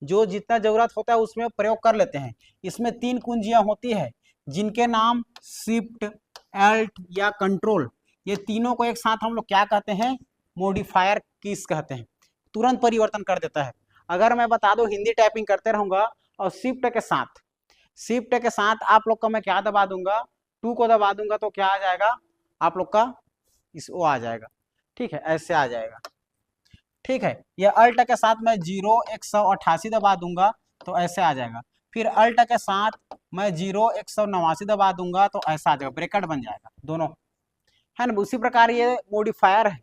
जो जितना जरूरत होता है उसमें प्रयोग कर लेते हैं। इसमें 3 कुंजियां होती है जिनके नाम शिफ्ट, अल्ट या कंट्रोल, ये तीनों को एक साथ हम लोग क्या कहते हैं, मॉडिफायर कीज कहते हैं। तुरंत परिवर्तन कर देता है। अगर मैं बता दूं हिंदी टाइपिंग करते रहूंगा और शिफ्ट के साथ आप लोग का मैं क्या दबा दूंगा, 2 को दबा दूंगा तो क्या आ जाएगा आप लोग का, इस वो आ जाएगा। ठीक है, ऐसे आ जाएगा। ठीक है, ये अल्ट के साथ मैं 0 188 दबा दूंगा तो ऐसे आ जाएगा। फिर अल्ट के साथ मैं 0 189 दबा दूंगा तो ऐसा आ जाएगा, ब्रैकेट बन जाएगा दोनों, है ना। उसी प्रकार ये मॉडिफायर है,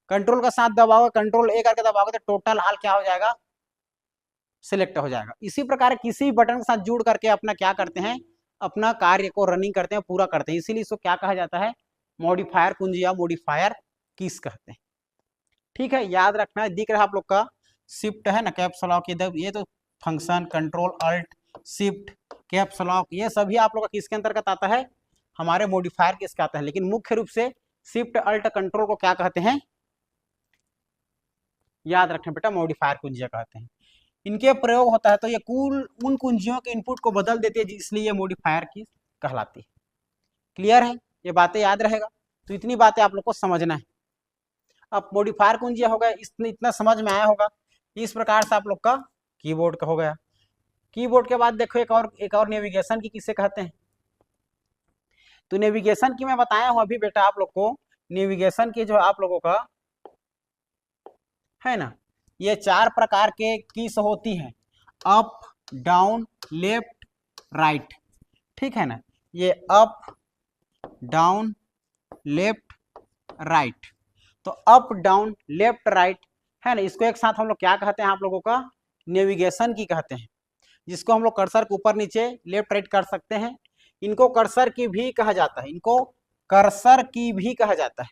कंट्रोल का साथ दबाओगे, कंट्रोल A करके दबाओगे तो टोटल ऑल क्या हो जाएगा, सिलेक्ट हो जाएगा। इसी प्रकार किसी भी बटन के साथ जुड़ करके अपना क्या करते हैं, अपना कार्य को रनिंग करते हैं, पूरा करते हैं, इसीलिए इसको क्या कहा जाता है, मॉडिफायर कुंजी या मॉडिफायर कीज कहते हैं। ठीक है, याद रखना है, दिख रहा है आप लोग का शिफ्ट है ना, कैप्स लॉक, ये तो function, control alt shift caps lock, ये सभी आप लोग का किसके अंतर्गत आता है, हमारे मॉडिफायर किसके आता है। लेकिन मुख्य रूप से शिफ्ट अल्ट कंट्रोल को क्या कहते हैं, याद रखें बेटा, मॉडिफायर कुंजियां कहते हैं। इनके प्रयोग होता है तो ये कुल उन कुंजियों के इनपुट को बदल देती है, इसलिए ये मॉडिफायर की कहलाती है। क्लियर है, ये बातें याद रहेगा। तो इतनी बातें आप लोग को समझना है। अब मॉडिफायर कुंजियां हो गया, इतना समझ में आया होगा। इस प्रकार से आप लोग का कीबोर्ड का हो गया। कीबोर्ड के बाद देखो एक और नेविगेशन की किसे कहते हैं। तो नेविगेशन की मैं बताया हूं अभी बेटा आप लोग को, नेविगेशन की जो आप लोगों का है ना, ये 4 प्रकार के कीज होती हैं, अप, डाउन, लेफ्ट, राइट। ठीक है ना, ये अप, डाउन, लेफ्ट, राइट। तो अप, डाउन, लेफ्ट, राइट है ना, इसको एक साथ हम लोग क्या कहते हैं, आप लोगों का नेविगेशन की कहते हैं। जिसको हम लोग कर्सर को ऊपर नीचे लेफ्ट राइट कर सकते हैं। इनको कर्सर की भी कहा जाता है, इनको कर्सर की भी कहा जाता है।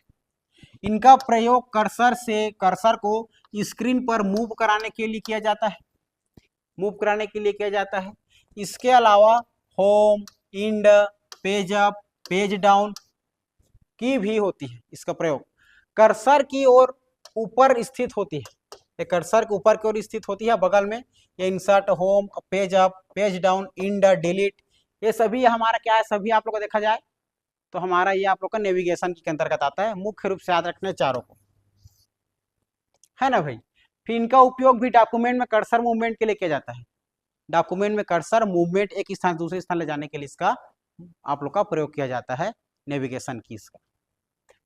इनका प्रयोग कर्सर को स्क्रीन पर मूव कराने के लिए किया जाता है, मूव कराने के लिए किया जाता है। इसके अलावा home, end, page up, page down की भी होती है इसका प्रयोग। कर्सर की ओर ऊपर स्थित होती है, ये कर्सर के ऊपर की ओर स्थित होती है, बगल में ये insert, home, page up, page down, end, delete, ये सभी हमारा क्या है, सभी आप लोग को देखा जाए तो हमारा ये आप लोग का नेविगेशन के अंतर्गत आता है। मुख्य रूप से याद रखना चारों को, है ना भाई। फिर इनका उपयोग भी डॉक्यूमेंट में कर्सर मूवमेंट के लिए किया जाता है। डॉक्यूमेंट में कर्सर मूवमेंट एक स्थान से दूसरे स्थान ले जाने के लिए इसका आप लोग का प्रयोग किया जाता है, नेविगेशन की इसका।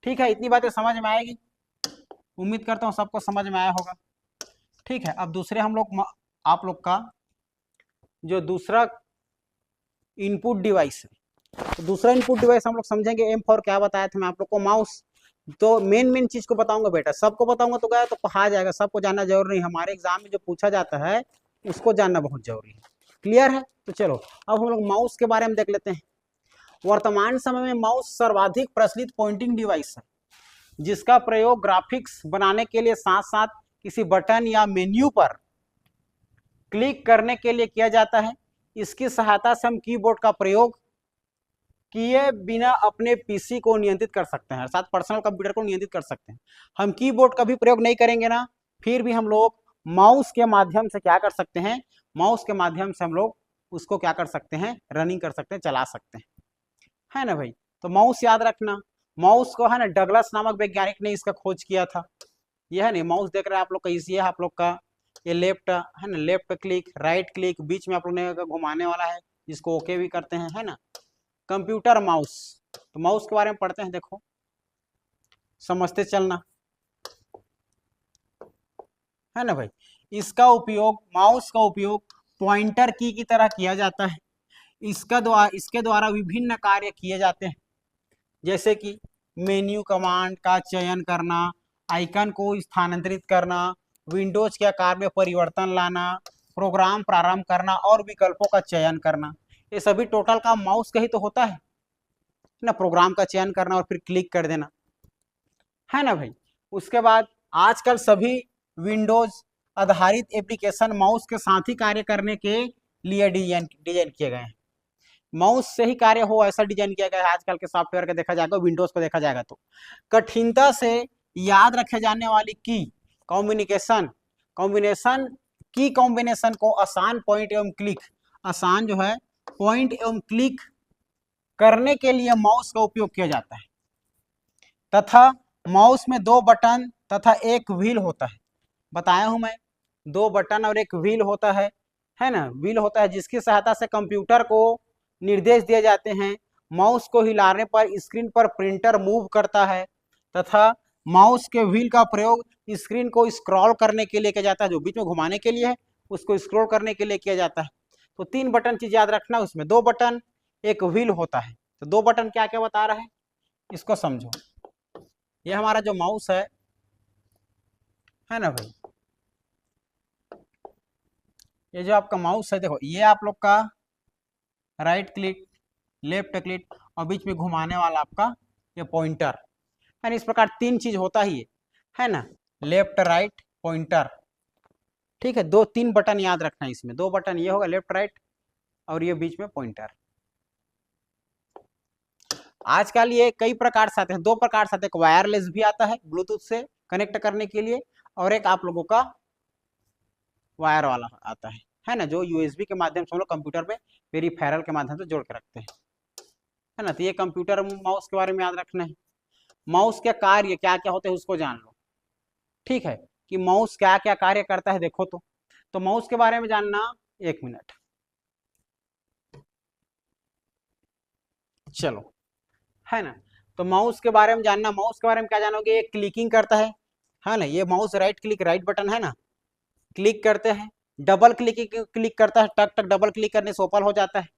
ठीक है, इतनी बातें समझ में आएगी, उम्मीद करता हूँ सबको समझ में आया होगा। ठीक है, अब दूसरे हम लोग आप लोग का जो दूसरा इनपुट डिवाइस है, तो दूसरा इनपुट डिवाइस हम लोग समझेंगे। एम फॉर क्या बताया था मैं आप लोग को, माउस। तो मेन चीज को बताऊंगा बेटा, सबको बताऊंगा तो गया तो पढ़ा जाएगा, सबको जानना जरूरी नहीं, हमारे एग्जाम में जो पूछा जाता है उसको जानना बहुत जरूरी है। क्लियर है? तो चलो अब हम लोग माउस के बारे में देख लेते हैं। वर्तमान समय में माउस सर्वाधिक प्रचलित पॉइंटिंग डिवाइस है, जिसका प्रयोग ग्राफिक्स बनाने के लिए साथ साथ किसी बटन या मेन्यू पर क्लिक करने के लिए किया जाता है। इसकी सहायता से हम कीबोर्ड का प्रयोग किए बिना अपने पीसी को नियंत्रित कर सकते हैं, अर्थात पर्सनल कंप्यूटर को नियंत्रित कर सकते हैं। हम कीबोर्ड का भी प्रयोग नहीं करेंगे ना, फिर भी हम लोग माउस के माध्यम से क्या कर सकते हैं, माउस के माध्यम से हम लोग उसको क्या कर सकते हैं, रनिंग कर सकते हैं, चला सकते हैं, है ना भाई। तो माउस याद रखना, माउस को है ना डगलस नामक वैज्ञानिक ने इसका खोज किया था। यह है ना माउस देख रहे हैं आप लोग का, इसी है आप लोग का ये लेफ्ट है ना, लेफ्ट क्लिक, राइट क्लिक, बीच में आप लोग ने घुमाने वाला है जिसको ओके भी करते हैं, है ना। कंप्यूटर माउस, तो माउस के बारे में पढ़ते हैं, देखो समझते चलना, है ना भाई। इसका उपयोग, माउस का उपयोग पॉइंटर की तरह किया जाता है। इसके द्वारा विभिन्न कार्य किए जाते हैं, जैसे कि मेन्यू कमांड का चयन करना, आइकन को स्थानांतरित करना, विंडोज के आकार में परिवर्तन लाना, प्रोग्राम प्रारंभ करना और विकल्पों का चयन करना। ये सभी टोटल काम माउस का ही तो होता है ना, प्रोग्राम का चयन करना और फिर क्लिक कर देना, है ना भाई। उसके बाद आजकल सभी विंडोज आधारित एप्लीकेशन माउस के साथ ही कार्य करने के लिए डिजाइन किए गए हैं। माउस से ही कार्य हो ऐसा डिजाइन किया गया है आजकल के सॉफ्टवेयर का देखा जाएगा, विंडोज को देखा जाएगा तो। कठिनता से याद रखे जाने वाली की कॉम्बिनेशन को आसान पॉइंट एवं क्लिक, आसान जो है पॉइंट एवं क्लिक करने के लिए माउस का उपयोग किया जाता है, तथा माउस में 2 बटन तथा एक व्हील होता है। बताया हूं मैं, 2 बटन और एक व्हील होता है ना, व्हील होता है जिसकी सहायता से कंप्यूटर को निर्देश दिए जाते हैं। माउस को हिलाने पर स्क्रीन पर प्रिंटर मूव करता है, तथा माउस के व्हील का प्रयोग स्क्रीन को स्क्रॉल करने के लिए किया जाता है, जो बीच में घुमाने के लिए है उसको स्क्रॉल करने के लिए किया जाता है। तो 3 बटन चीज याद रखना, उसमें 2 बटन एक व्हील होता है। तो 2 बटन क्या क्या बता रहा है इसको समझो। ये हमारा जो माउस है ना भाई, ये जो आपका माउस है, देखो ये आप लोग का राइट क्लिक, लेफ्ट क्लिक और बीच में घुमाने वाला आपका ये पॉइंटर है ना। इस प्रकार 3 चीज होता ही है ना, लेफ्ट राइट पॉइंटर। ठीक है, 2-3 बटन याद रखना है इसमें, 2 बटन ये होगा लेफ्ट राइट और ये बीच में पॉइंटर। आजकल ये कई प्रकार से आते हैं, 2 प्रकार से आते हैं, एक वायरलेस भी आता है ब्लूटूथ से कनेक्ट करने के लिए, और एक आप लोगों का वायर वाला आता है ना, जो यूएसबी के माध्यम से हम लोग कंप्यूटर में पेरिफेरल के माध्यम से जोड़ के रखते हैं, है ना। तो ये कंप्यूटर माउस के बारे में याद रखना है। माउस के कार्य क्या क्या होते हैं उसको जान लो, ठीक है, कि माउस क्या क्या कार्य करता है देखो। तो माउस के बारे में जानना, 1 मिनट चलो, है ना। तो माउस के बारे में जानना, माउस के बारे में क्या जानोगे, ये क्लिकिंग करता है ना, ये mouse right click, right button है ना, क्लिक करते हैं। डबल क्लिक करता है, टक टक डबल क्लिक करने से ओपन हो जाता है।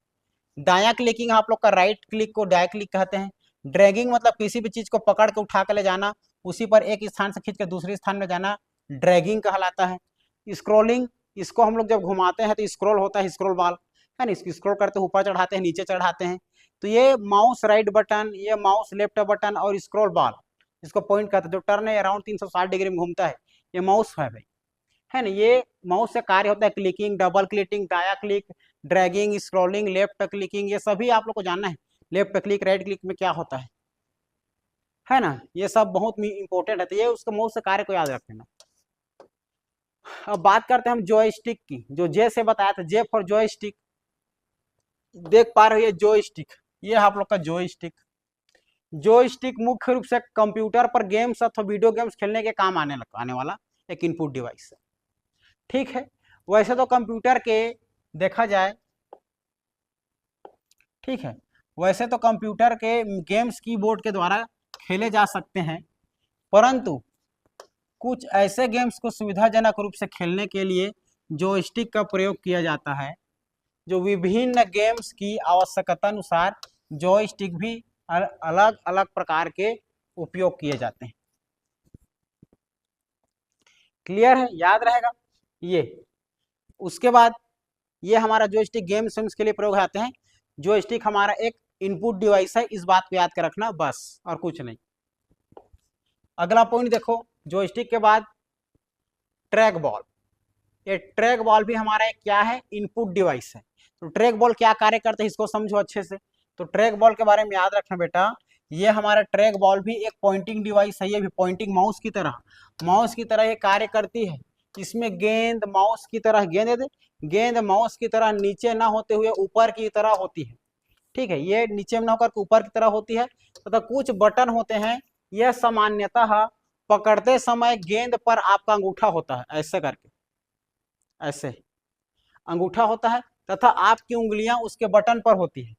दाया क्लिकिंग आप लोग का राइट क्लिक को दाया क्लिक कहते हैं। ड्रैगिंग मतलब किसी भी चीज को पकड़ के उठा कर ले जाना, उसी पर एक स्थान से खींच कर दूसरे स्थान में जाना ड्रैगिंग कहलाता है। स्क्रॉलिंग इसको हम लोग जब घुमाते हैं तो स्क्रॉल होता है, स्क्रॉल बाल है ना, इसको स्क्रॉल करते ऊपर चढ़ाते हैं, नीचे चढ़ाते हैं। तो ये माउस राइट बटन, ये माउस लेफ्ट बटन और स्क्रॉल बाल इसको पॉइंट करते हैं, जो टर्न है अराउंड 360 डिग्री में घूमता है, ये माउस है भाई, है ना। ये माउस से कार्य होता है क्लिकिंग, डबल क्लिकिंग, डाया click, dragging, scrolling, left clicking, ये सभी आप लोग को जानना है। लेफ्ट क्लिक, राइट क्लिक में क्या होता है ना, ये सब बहुत इंपॉर्टेंट है, तो ये उसके माउस से कार्य को याद रखना। अब बात करते हैं हम जॉयस्टिक की, जो जे से बताया था, जे फॉर जॉयस्टिक। देख पा रहे हो ये जॉयस्टिक, ये आप लोग का जॉयस्टिक। जॉयस्टिक मुख्य रूप से कंप्यूटर पर गेम्स अथवा वीडियो गेम्स खेलने के काम आने वाला एक इनपुट डिवाइस है, ठीक है। वैसे तो कंप्यूटर के देखा जाए, ठीक है, वैसे तो कंप्यूटर के गेम्स कीबोर्ड के द्वारा खेले जा सकते हैं, परंतु कुछ ऐसे गेम्स को सुविधाजनक रूप से खेलने के लिए जॉयस्टिक का प्रयोग किया जाता है, जो विभिन्न गेम्स की आवश्यकता अनुसार जॉयस्टिक भी अलग अलग प्रकार के उपयोग किए जाते हैं। क्लियर है, याद रहेगा ये। उसके बाद ये हमारा जॉयस्टिक गेम्स के लिए प्रयोग आते हैं। जॉयस्टिक हमारा एक इनपुट डिवाइस है, इस बात को याद कर रखना बस, और कुछ नहीं। अगला पॉइंट देखो, जॉयस्टिक के बाद ट्रैक बॉल। ये ट्रैक बॉल भी हमारा एक क्या है, इनपुट डिवाइस है। तो ट्रैक बॉल क्या कार्य करते हैं इसको समझो अच्छे से। तो ट्रैक बॉल के बारे में याद रखना बेटा, ये हमारा ट्रैक बॉल भी एक पॉइंटिंग डिवाइस है, ये भी पॉइंटिंग माउस की तरह ये कार्य करती है। इसमें गेंद माउस की तरह, गेंद माउस की तरह नीचे ना होते हुए ऊपर की तरह होती है, ठीक है। ये नीचे में ना होकर ऊपर की तरह होती है, तथा कुछ बटन होते हैं, यह सामान्यतः पकड़ते समय गेंद पर आपका अंगूठा होता है, ऐसे करके, ऐसे अंगूठा होता है, तथा आपकी उंगलियां उसके बटन पर होती है,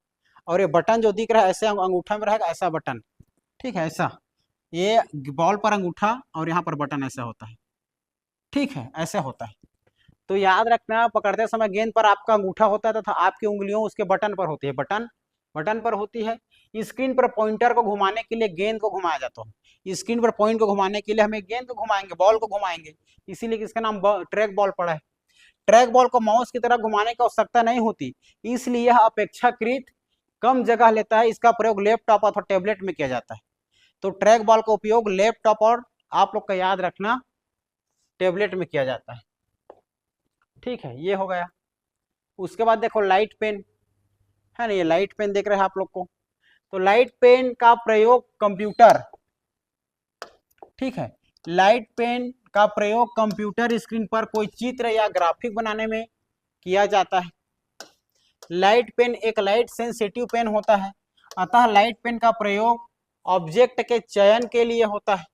और ये बटन जो दिख रहा है ऐसे अंगूठा में रहेगा, ऐसा बटन, ठीक है, ऐसा, ये बॉल पर अंगूठा और यहाँ पर बटन ऐसा होता है, ठीक है, ऐसे होता है। तो याद रखना, पकड़ते समय गेंद पर आपका अंगूठा होता है तथा आपकी उंगलियों उसके बटन पर होती है, बटन पर होती है। स्क्रीन पर पॉइंटर को घुमाने के लिए गेंद को घुमाया जाता है, स्क्रीन पर पॉइंट को घुमाने के लिए हमें गेंद को घुमाएंगे, बॉल को घुमाएंगे, इसीलिए इसका नाम ट्रैक बॉल पड़ा है। ट्रैक बॉल को माउस की तरह घुमाने की आवश्यकता नहीं होती, इसलिए यह अपेक्षाकृत कम जगह लेता है। इसका प्रयोग लैपटॉप अथवा टैबलेट में किया जाता है। तो ट्रैक बॉल का उपयोग लैपटॉप और आप लोग का याद रखना टैबलेट में किया जाता है, ठीक है, ये हो गया। उसके बाद देखो लाइट पेन, है ना, ये लाइट पेन देख रहे हैं आप लोग को। तो लाइट पेन का प्रयोग कंप्यूटर, ठीक है, लाइट पेन का प्रयोग कंप्यूटर स्क्रीन पर कोई चित्र या ग्राफिक बनाने में किया जाता है। लाइट पेन एक लाइट सेंसिटिव पेन होता है, अतः लाइट पेन का प्रयोग ऑब्जेक्ट के चयन के लिए होता है।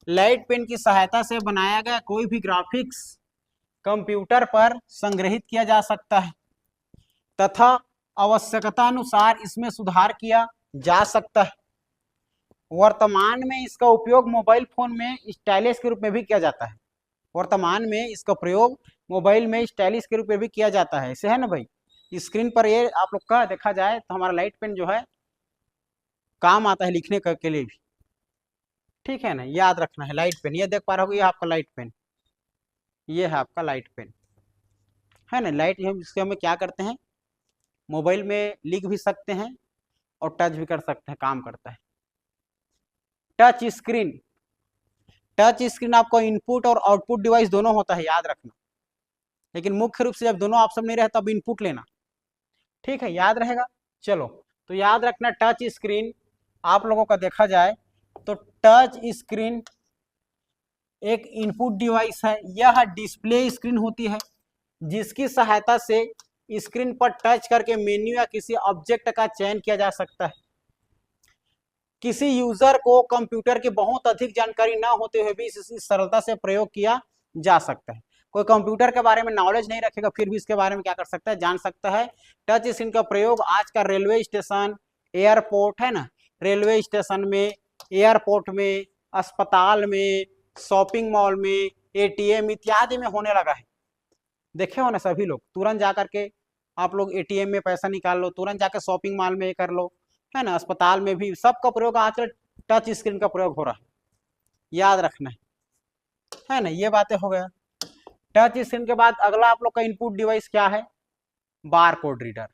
लाइट पेन की सहायता से बनाया गया कोई भी ग्राफिक्स कंप्यूटर पर संग्रहित किया जा सकता है तथा आवश्यकता अनुसार इसमें सुधार किया जा सकता है। वर्तमान में इसका उपयोग मोबाइल फोन में स्टाइलिश के रूप में भी किया जाता है। वर्तमान में इसका प्रयोग मोबाइल में स्टाइलिश के रूप में भी किया जाता है, ऐसे है ना भाई। स्क्रीन पर ये आप लोग का देखा जाए तो हमारा लाइट पेन जो है काम आता है लिखने के लिए भी, ठीक है ना, याद रखना है। लाइट पेन ये देख पा रहे हो, ये आपका लाइट पेन, ये है आपका लाइट पेन, है ना। लाइट इससे हमें क्या करते हैं, मोबाइल में लिख भी सकते हैं और टच भी कर सकते हैं, काम करता है। टच स्क्रीन, टच स्क्रीन आपको इनपुट और आउटपुट डिवाइस दोनों होता है, याद रखना। लेकिन मुख्य रूप से जब दोनों ऑप्शन नहीं रहे तब इनपुट लेना, ठीक है, याद रहेगा। चलो, तो याद रखना टच स्क्रीन आप लोगों का देखा जाए तो टच स्क्रीन एक इनपुट डिवाइस है। यह डिस्प्ले स्क्रीन होती है जिसकी सहायता से स्क्रीन पर टच करके मेन्यू या किसी ऑब्जेक्ट का चयन किया जा सकता है। किसी यूजर को कंप्यूटर की बहुत अधिक जानकारी ना होते हुए भी इस सरलता से प्रयोग किया जा सकता है। कोई कंप्यूटर के बारे में नॉलेज नहीं रखेगा फिर भी इसके बारे में क्या कर सकता है, जान सकता है। टच स्क्रीन का प्रयोग आज का रेलवे स्टेशन, एयरपोर्ट, है ना, रेलवे स्टेशन में, एयरपोर्ट में, अस्पताल में, शॉपिंग मॉल में, एटीएम इत्यादि में होने लगा है। देखे हो ना सभी लोग, तुरंत जा करके आप लोग एटीएम में पैसा निकाल लो, तुरंत जाकर शॉपिंग मॉल में कर लो, है ना, अस्पताल में भी सबका प्रयोग आजकल टच स्क्रीन का प्रयोग हो रहा है, याद रखना है ना। ये बातें हो गया। टच स्क्रीन के बाद अगला आप लोग का इनपुट डिवाइस क्या है, बार कोड रीडर।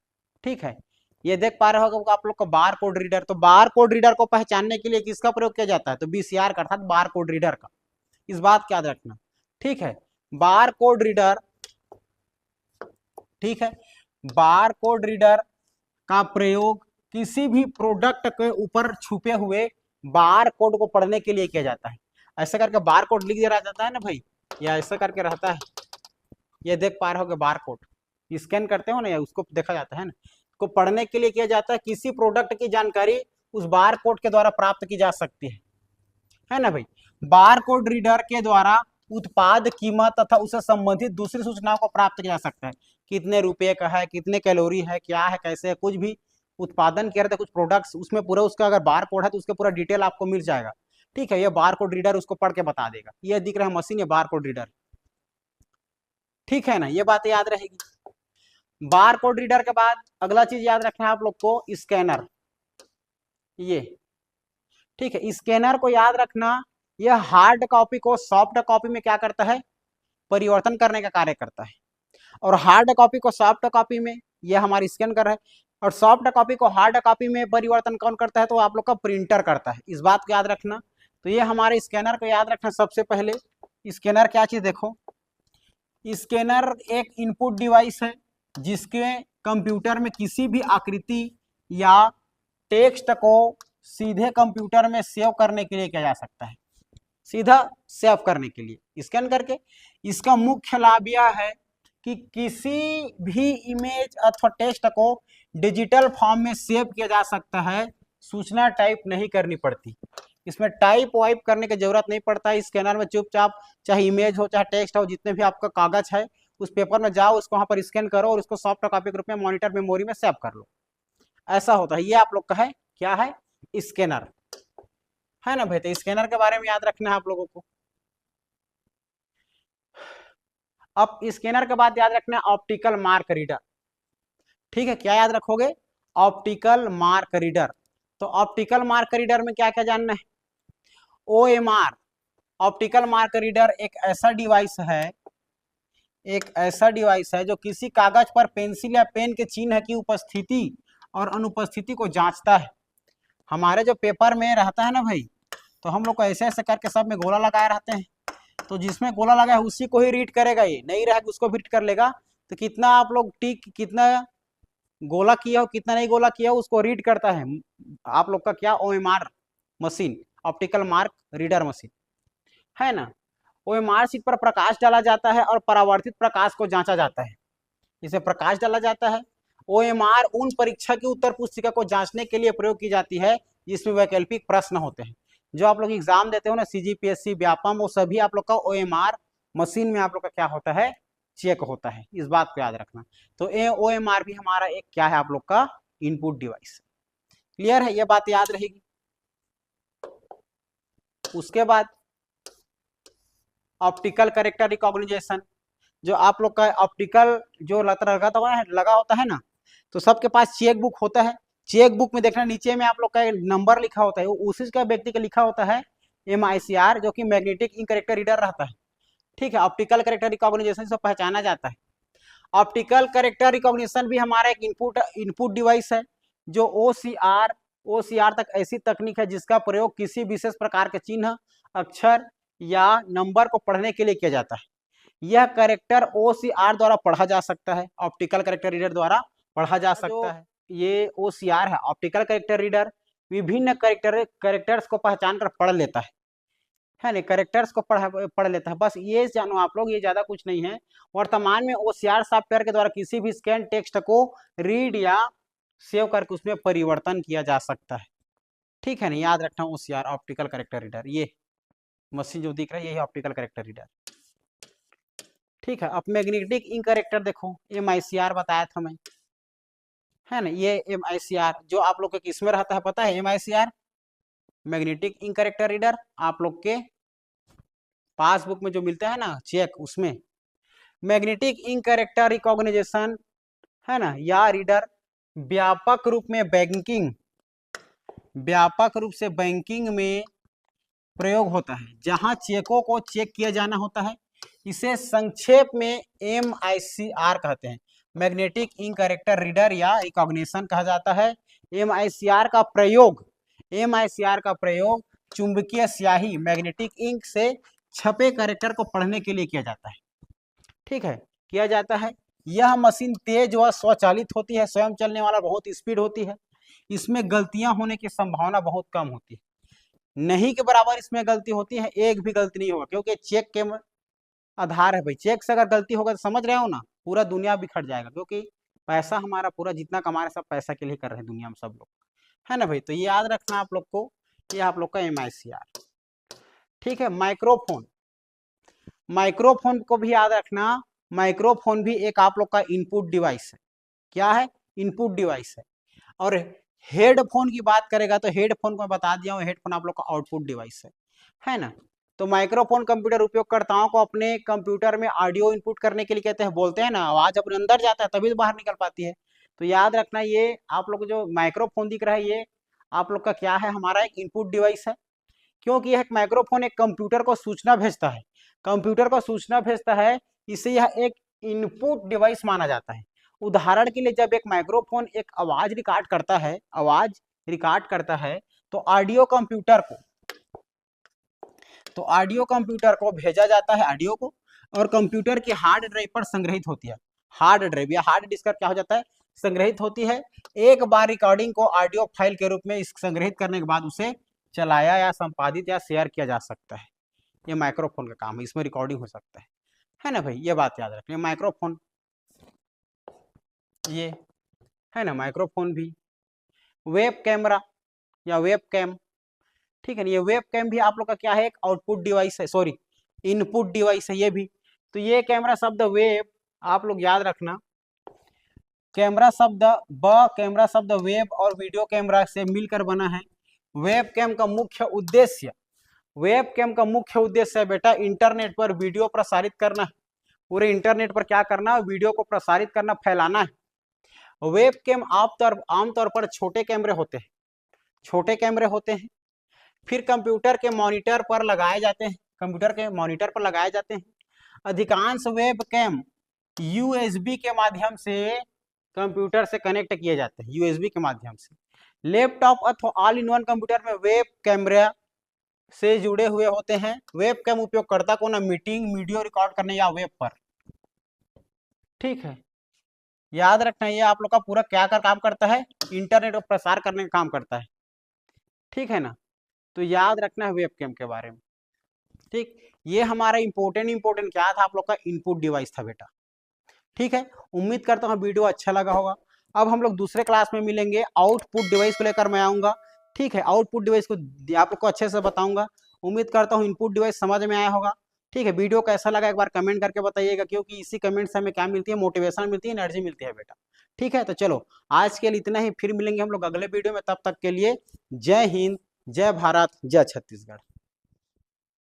ठीक है, ये देख पा रहे होगा आप लोग का बार कोड रीडर। तो बार कोड रीडर को पहचानने के लिए किसका प्रयोग किया जाता है, तो बीसीआर का, अर्थात बार कोड रीडर का। इस बात का याद रखना। ठीक है, बार कोड रीडर, ठीक है, बार कोड रीडर का प्रयोग किसी भी प्रोडक्ट के ऊपर छुपे हुए बार कोड को पढ़ने के लिए किया जाता है। ऐसा करके बार कोड लिख दिया जाता है ना भाई, या ऐसा करके रहता है, ये देख पा रहे हो बार कोड स्कैन करते हो ना, या उसको देखा जाता है ना, को पढ़ने के लिए किया जाता है। किसी प्रोडक्ट की जानकारी उस बार कोड के द्वारा प्राप्त की जा सकती है ना भाई। बार कोड रीडर के द्वारा उत्पाद, कीमत तथा उससे संबंधित दूसरी सूचनाओं को प्राप्त किया जा सकता है। कितने रुपए का है, कितने कैलोरी है, क्या है, कैसे है, कुछ भी उत्पादन किया रहता है, कुछ प्रोडक्ट्स, उसमें पूरा उसका अगर बार कोड है तो उसका पूरा डिटेल आपको मिल जाएगा। ठीक है, ये बार कोड रीडर उसको पढ़ के बता देगा। ये दिख रहा है मशीन, ये बार कोड रीडर। ठीक है ना, ये बात याद रहेगी। बार कोड रीडर के बाद अगला चीज याद रखना है आप लोग को, स्कैनर। ये ठीक है, स्कैनर को याद रखना, यह हार्ड कॉपी को सॉफ्ट कॉपी में क्या करता है, परिवर्तन करने का कार्य करता है। और हार्ड कॉपी को सॉफ्ट कॉपी में, यह हमारी स्कैन कर रहा है, और सॉफ्ट कॉपी को हार्ड कॉपी में परिवर्तन कौन करता है, तो आप लोग का प्रिंटर करता है। इस बात को याद रखना। तो ये हमारे स्कैनर को याद रखना। सबसे पहले स्कैनर क्या चीज, देखो स्कैनर एक इनपुट डिवाइस है जिसके कंप्यूटर में किसी भी आकृति या टेक्स्ट को सीधे कंप्यूटर में सेव करने के लिए किया जा सकता है, सीधा सेव करने के लिए स्कैन करके। इसका मुख्य लाभ यह है कि किसी भी इमेज अथवा टेक्स्ट को डिजिटल फॉर्म में सेव किया जा सकता है, सूचना टाइप नहीं करनी पड़ती। इसमें टाइप वाइप करने की जरूरत नहीं पड़ता है। स्कैनर में चुपचाप, चाहे इमेज हो चाहे टेक्स्ट हो, जितने भी आपका कागज है उस पेपर में जाओ, उसको वहां पर स्कैन करो और उसको सॉफ्ट कॉपी के रूप में मॉनिटर मेमोरी में सेव कर लो। ऐसा होता है। ये आप लोग का है, क्या है, स्कैनर है ना भाई। तो स्कैनर के बारे में याद रखना है आप लोगों को। अब स्कैनर के बाद याद रखना है ऑप्टिकल मार्क रीडर। ठीक है, क्या याद रखोगे, ऑप्टिकल मार्क रीडर। तो ऑप्टिकल मार्क रीडर में क्या क्या जानना है, OMR ऑप्टिकल मार्क रीडर एक ऐसा डिवाइस है जो किसी कागज पर पेंसिल या पेन के चिन्ह की उपस्थिति और अनुपस्थिति को जांचता है। हमारे जो पेपर में रहता है ना भाई, तो हम लोग को ऐसे ऐसे करके सब में गोला लगाए रहते हैं, तो जिसमें गोला लगा है उसी को ही रीड करेगा, ये नहीं रहेगा उसको भी रीड कर लेगा। तो कितना आप लोग टिक, कितना गोला किया हो, कितना नहीं गोला किया हो, उसको रीड करता है आप लोग का क्या, OMR machine, optical mark reader machine है ना। OMR शीट पर प्रकाश डाला जाता है और परावर्तित प्रकाश को जांचा जाता है। इसे प्रकाश डाला जाता है। OMR उन परीक्षा की उत्तर पुस्तिका को जांचने के लिए प्रयोग की जाती है जिसमें वैकल्पिक प्रश्न होते हैं। जो आप लोग एग्जाम देते हो ना, CGPSC, व्यापम, वो सभी आप लोग का OMR मशीन में आप लोग का क्या होता है, चेक होता है। इस बात को याद रखना। तो OMR भी हमारा एक क्या है, आप लोग का इनपुट डिवाइस। क्लियर है, ये बात याद रहेगी। उसके बाद ऑप्टिकल कैरेक्टर रिकॉग्निशन, जो आप लोग का ऑप्टिकल जो लगा होता है ना, तो सबके पास चेक बुक होता है। चेक बुक में देखना नीचे में आप लोग का नंबर लिखा होता है, उसी का व्यक्ति का लिखा होता है MICR, जो कि मैग्नेटिक इंक कैरेक्टर रीडर रहता है। ठीक है, ऑप्टिकल कैरेक्टर रिकॉग्निशन से पहचाना जाता है। ऑप्टिकल कैरेक्टर रिकॉग्निशन भी हमारा एक इनपुट डिवाइस है, जो OCR तक ऐसी तकनीक है जिसका प्रयोग किसी विशेष प्रकार के चिन्ह, अक्षर या नंबर को पढ़ने के लिए किया जाता है। यह कैरेक्टर OCR द्वारा पढ़ा जा सकता है, ऑप्टिकल कैरेक्टर रीडर द्वारा पढ़ा जा सकता है। ये OCR है, ऑप्टिकल कैरेक्टर रीडर, विभिन्न कैरेक्टर्स को पहचान कर पढ़ लेता है ना, कैरेक्टर्स को पढ़ लेता है। बस ये जानो आप लोग, ये ज्यादा कुछ नहीं है। वर्तमान में OCR सॉफ्टवेयर के द्वारा किसी भी स्कैन टेक्स्ट को रीड या सेव करके उसमें परिवर्तन किया जा सकता है। ठीक है ना, याद रखना OCR ऑप्टिकल कैरेक्टर रीडर। ये मशीन जो दिख रहा है यही ऑप्टिकल कैरेक्टर रीडर। ठीक है, अब मैग्नेटिक इंक कैरेक्टर देखो, MICR बताया था मैं, है ना। ये MICR जो आप लोग के किस में रहता है पता है, MICR magnetic ink character reader आप लोग के पासबुक में जो मिलता है ना चेक, उसमें मैग्नेटिक इंक कैरेक्टर रिकॉग्निशन है ना, या रीडर व्यापक रूप से बैंकिंग में प्रयोग होता है। जहां चेकों को चेक किया जाना होता है इसे संक्षेप में MICR कहते हैं, मैग्नेटिक इंक कैरेक्टर रीडर या रिकॉग्निशन कहा जाता है। MICR का प्रयोग चुंबकीय स्याही मैग्नेटिक इंक से छपे कैरेक्टर को पढ़ने के लिए किया जाता है। ठीक है, किया जाता है। यह मशीन तेज व स्वचालित होती है, स्वयं चलने वाला, बहुत स्पीड होती है। इसमें गलतियां होने की संभावना बहुत कम होती है, नहीं के बराबर इसमें गलती होती है, एक भी गलती नहीं होगा, क्योंकि चेक के आधार है भाई। चेक से अगर गलती होगा तो समझ रहे हो ना, पूरा दुनिया बिखर जाएगा, क्योंकि पैसा हमारा पूरा जितना कमा रहे सब पैसा के लिए कर रहे हैं दुनिया में सब लोग, है ना भाई। तो ये याद रखना आप लोग को, ये आप लोग का MICR। ठीक है, माइक्रोफोन को भी याद रखना। माइक्रोफोन भी एक आप लोग का इनपुट डिवाइस है। क्या है? इनपुट डिवाइस है। और हेडफोन की बात करेगा तो हेडफोन को बता दिया हूँ, हेडफोन आप लोग का आउटपुट डिवाइस है ना। तो माइक्रोफोन कंप्यूटर उपयोगकर्ताओं को अपने कंप्यूटर में ऑडियो इनपुट करने के लिए कहते हैं, बोलते हैं ना, आवाज अपने अंदर जाता है तभी तो बाहर निकल पाती है। तो याद रखना, ये आप लोग जो माइक्रोफोन दिख रहा है, ये आप लोग का क्या है, हमारा एक इनपुट डिवाइस है। क्योंकि यह माइक्रोफोन एक कंप्यूटर को सूचना भेजता है, कंप्यूटर को सूचना भेजता है, इसे यह एक इनपुट डिवाइस माना जाता है। उदाहरण के लिए जब एक माइक्रोफोन एक आवाज रिकॉर्ड करता है तो ऑडियो कंप्यूटर को भेजा जाता है, ऑडियो को, और कंप्यूटर की हार्ड ड्राइव पर संग्रहित होती है। हार्ड ड्राइव या हार्ड डिस्क पर क्या हो जाता है, संग्रहित होती है। एक बार रिकॉर्डिंग को ऑडियो फाइल के रूप में संग्रहित करने के बाद उसे चलाया या संपादित या शेयर किया जा सकता है। ये माइक्रोफोन का काम है, इसमें रिकॉर्डिंग हो सकता है ना भाई। ये बात याद रखिए, माइक्रोफोन ये है ना, माइक्रोफोन भी। वेब कैमरा या वेब कैम, ठीक है ना, ये वेब कैम भी आप लोग का क्या है, एक आउटपुट डिवाइस है, सॉरी इनपुट डिवाइस है ये भी। तो ये कैमरा शब्द वेब आप लोग याद रखना, कैमरा शब्द वेब और वीडियो कैमरा से मिलकर बना है। वेब कैम का मुख्य उद्देश्य है बेटा इंटरनेट पर वीडियो प्रसारित करना, पूरे इंटरनेट पर क्या करना, वीडियो को प्रसारित करना, फैलाना है। वेब कैम आमतौर पर छोटे कैमरे होते हैं, फिर कंप्यूटर के मॉनिटर पर लगाए जाते हैं। अधिकांश वेब कैम USB के माध्यम से कंप्यूटर से कनेक्ट किए जाते हैं, USB के माध्यम से। लैपटॉप अथवा ऑल इन वन कंप्यूटर में वेब कैमरा से जुड़े हुए होते हैं। वेब कैम उपयोगकर्ता को ना मीटिंग, वीडियो रिकॉर्ड करने या वेब पर, ठीक है, याद रखना। ये आप लोग का पूरा क्या कर काम करता है, इंटरनेट पर प्रसार करने का काम करता है, ठीक है ना। तो याद रखना है वेब कैम के बारे में, ठीक। ये हमारा इंपोर्टेंट क्या था, आप लोग का इनपुट डिवाइस था बेटा, ठीक है। उम्मीद करता हूँ वीडियो अच्छा लगा होगा। अब हम लोग दूसरे क्लास में मिलेंगे, आउटपुट डिवाइस को लेकर मैं आऊंगा, ठीक है। आउटपुट डिवाइस को आप लोग को अच्छे से बताऊंगा। उम्मीद करता हूँ इनपुट डिवाइस समझ में आया होगा, ठीक है। वीडियो कैसा लगा एक बार कमेंट करके बताइएगा, क्योंकि इसी कमेंट से हमें क्या मिलती है, मोटिवेशन मिलती है, एनर्जी मिलती है बेटा, ठीक है। तो चलो आज के लिए इतना ही, फिर मिलेंगे हम लोग अगले वीडियो में। तब तक के लिए जय हिंद, जय भारत, जय छत्तीसगढ़।